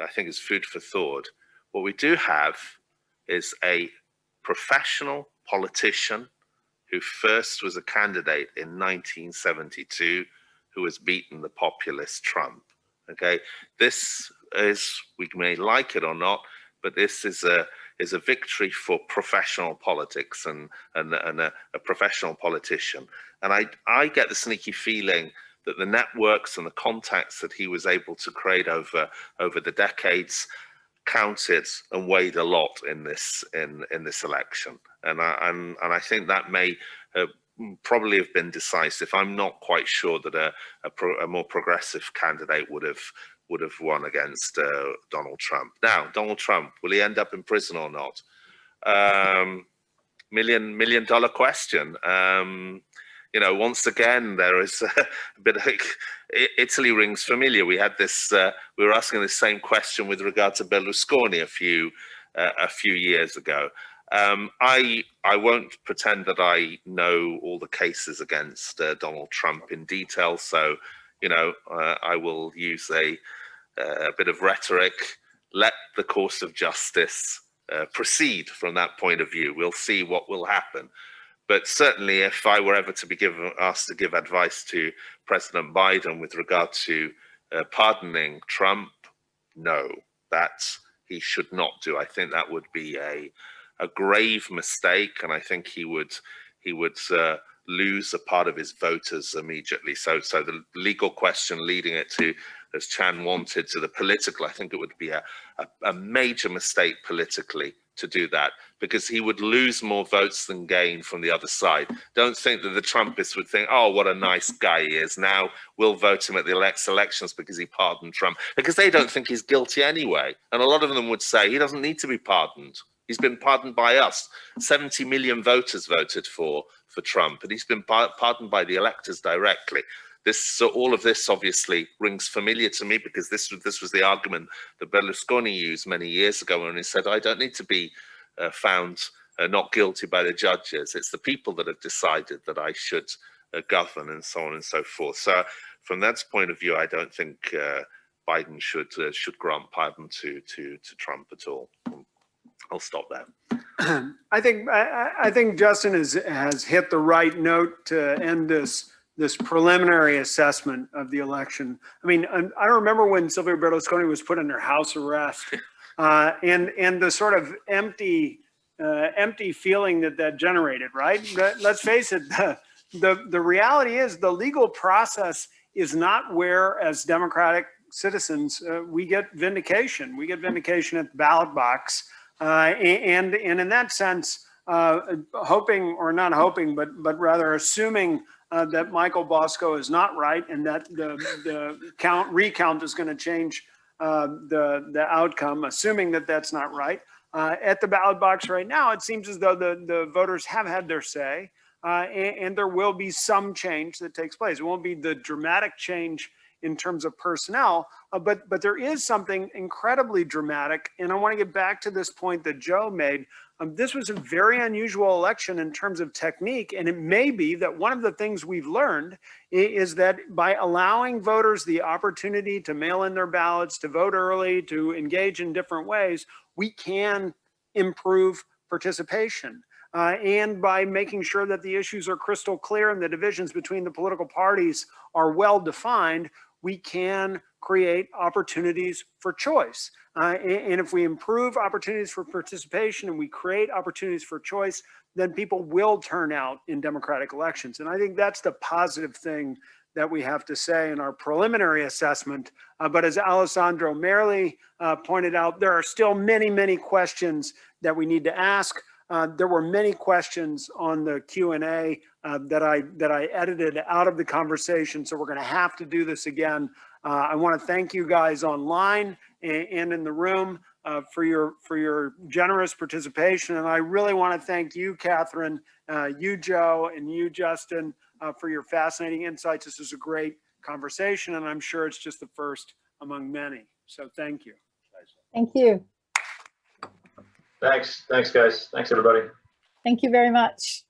I think it's food for thought. What we do have is a professional politician who first was a candidate in 1972, who has beaten the populist Trump. Okay, this is, we may like it or not, but this is a victory for professional politics and a professional politician. And I get the sneaky feeling that the networks and the contacts that he was able to create over the decades counted and weighed a lot in this election. And I think that may probably have been decisive. I'm not quite sure that a more progressive candidate would have won against Donald Trump. Now, Donald Trump, will he end up in prison or not? Million dollar question. Once again, there is a bit like Italy rings familiar. We had this. We were asking the same question with regard to Berlusconi a few years ago. I won't pretend that I know all the cases against Donald Trump in detail. So, I will use a bit of rhetoric. Let the course of justice proceed from that point of view. We'll see what will happen. But certainly, if I were ever to be asked to give advice to President Biden with regard to pardoning Trump, no, that he should not do. I think that would be a grave mistake, and I think he would lose a part of his voters immediately. So the legal question leading it to, as Chan wanted, to the political, I think it would be a major mistake politically to do that, because he would lose more votes than gain from the other side. Don't think that the Trumpists would think, oh, what a nice guy he is. Now we'll vote him at the elections because he pardoned Trump, because they don't think he's guilty anyway. And a lot of them would say he doesn't need to be pardoned. He's been pardoned by us. 70 million voters voted for Trump, and he's been pardoned by the electors directly. So all of this obviously rings familiar to me, because this was the argument that Berlusconi used many years ago when he said, I don't need to be found not guilty by the judges. It's the people that have decided that I should govern, and so on and so forth. So from that point of view, I don't think Biden should grant pardon to Trump at all. I'll stop there. I think Justin has hit the right note to end this this preliminary assessment of the election. I mean, I remember when Silvio Berlusconi was put under house arrest, and the sort of empty feeling that generated, right? Let's face it, the reality is the legal process is not where, as democratic citizens, we get vindication. We get vindication at the ballot box. And in that sense, hoping or not hoping, but rather assuming that Michael Bosco is not right and that the recount is going to change the outcome, assuming that that's not right. At the ballot box right now, it seems as though the voters have had their say, and there will be some change that takes place. It won't be the dramatic change in terms of personnel, but there is something incredibly dramatic. And I want to get back to this point that Joe made. This was a very unusual election in terms of technique, and it may be that one of the things we've learned is that by allowing voters the opportunity to mail in their ballots, to vote early, to engage in different ways, we can improve participation. And by making sure that the issues are crystal clear and the divisions between the political parties are well defined, we can create opportunities for choice. And if we improve opportunities for participation and we create opportunities for choice, then people will turn out in democratic elections. And I think that's the positive thing that we have to say in our preliminary assessment. But as Alessandro Merli pointed out, there are still many, many questions that we need to ask. There were many questions on the Q&A that I edited out of the conversation, so we're going to have to do this again. I want to thank you guys online and in the room for your generous participation, and I really want to thank you, Catherine, you, Joe, and you, Justin, for your fascinating insights. This is a great conversation, and I'm sure it's just the first among many. So thank you. Thank you. Thanks, guys. Thanks, everybody. Thank you very much.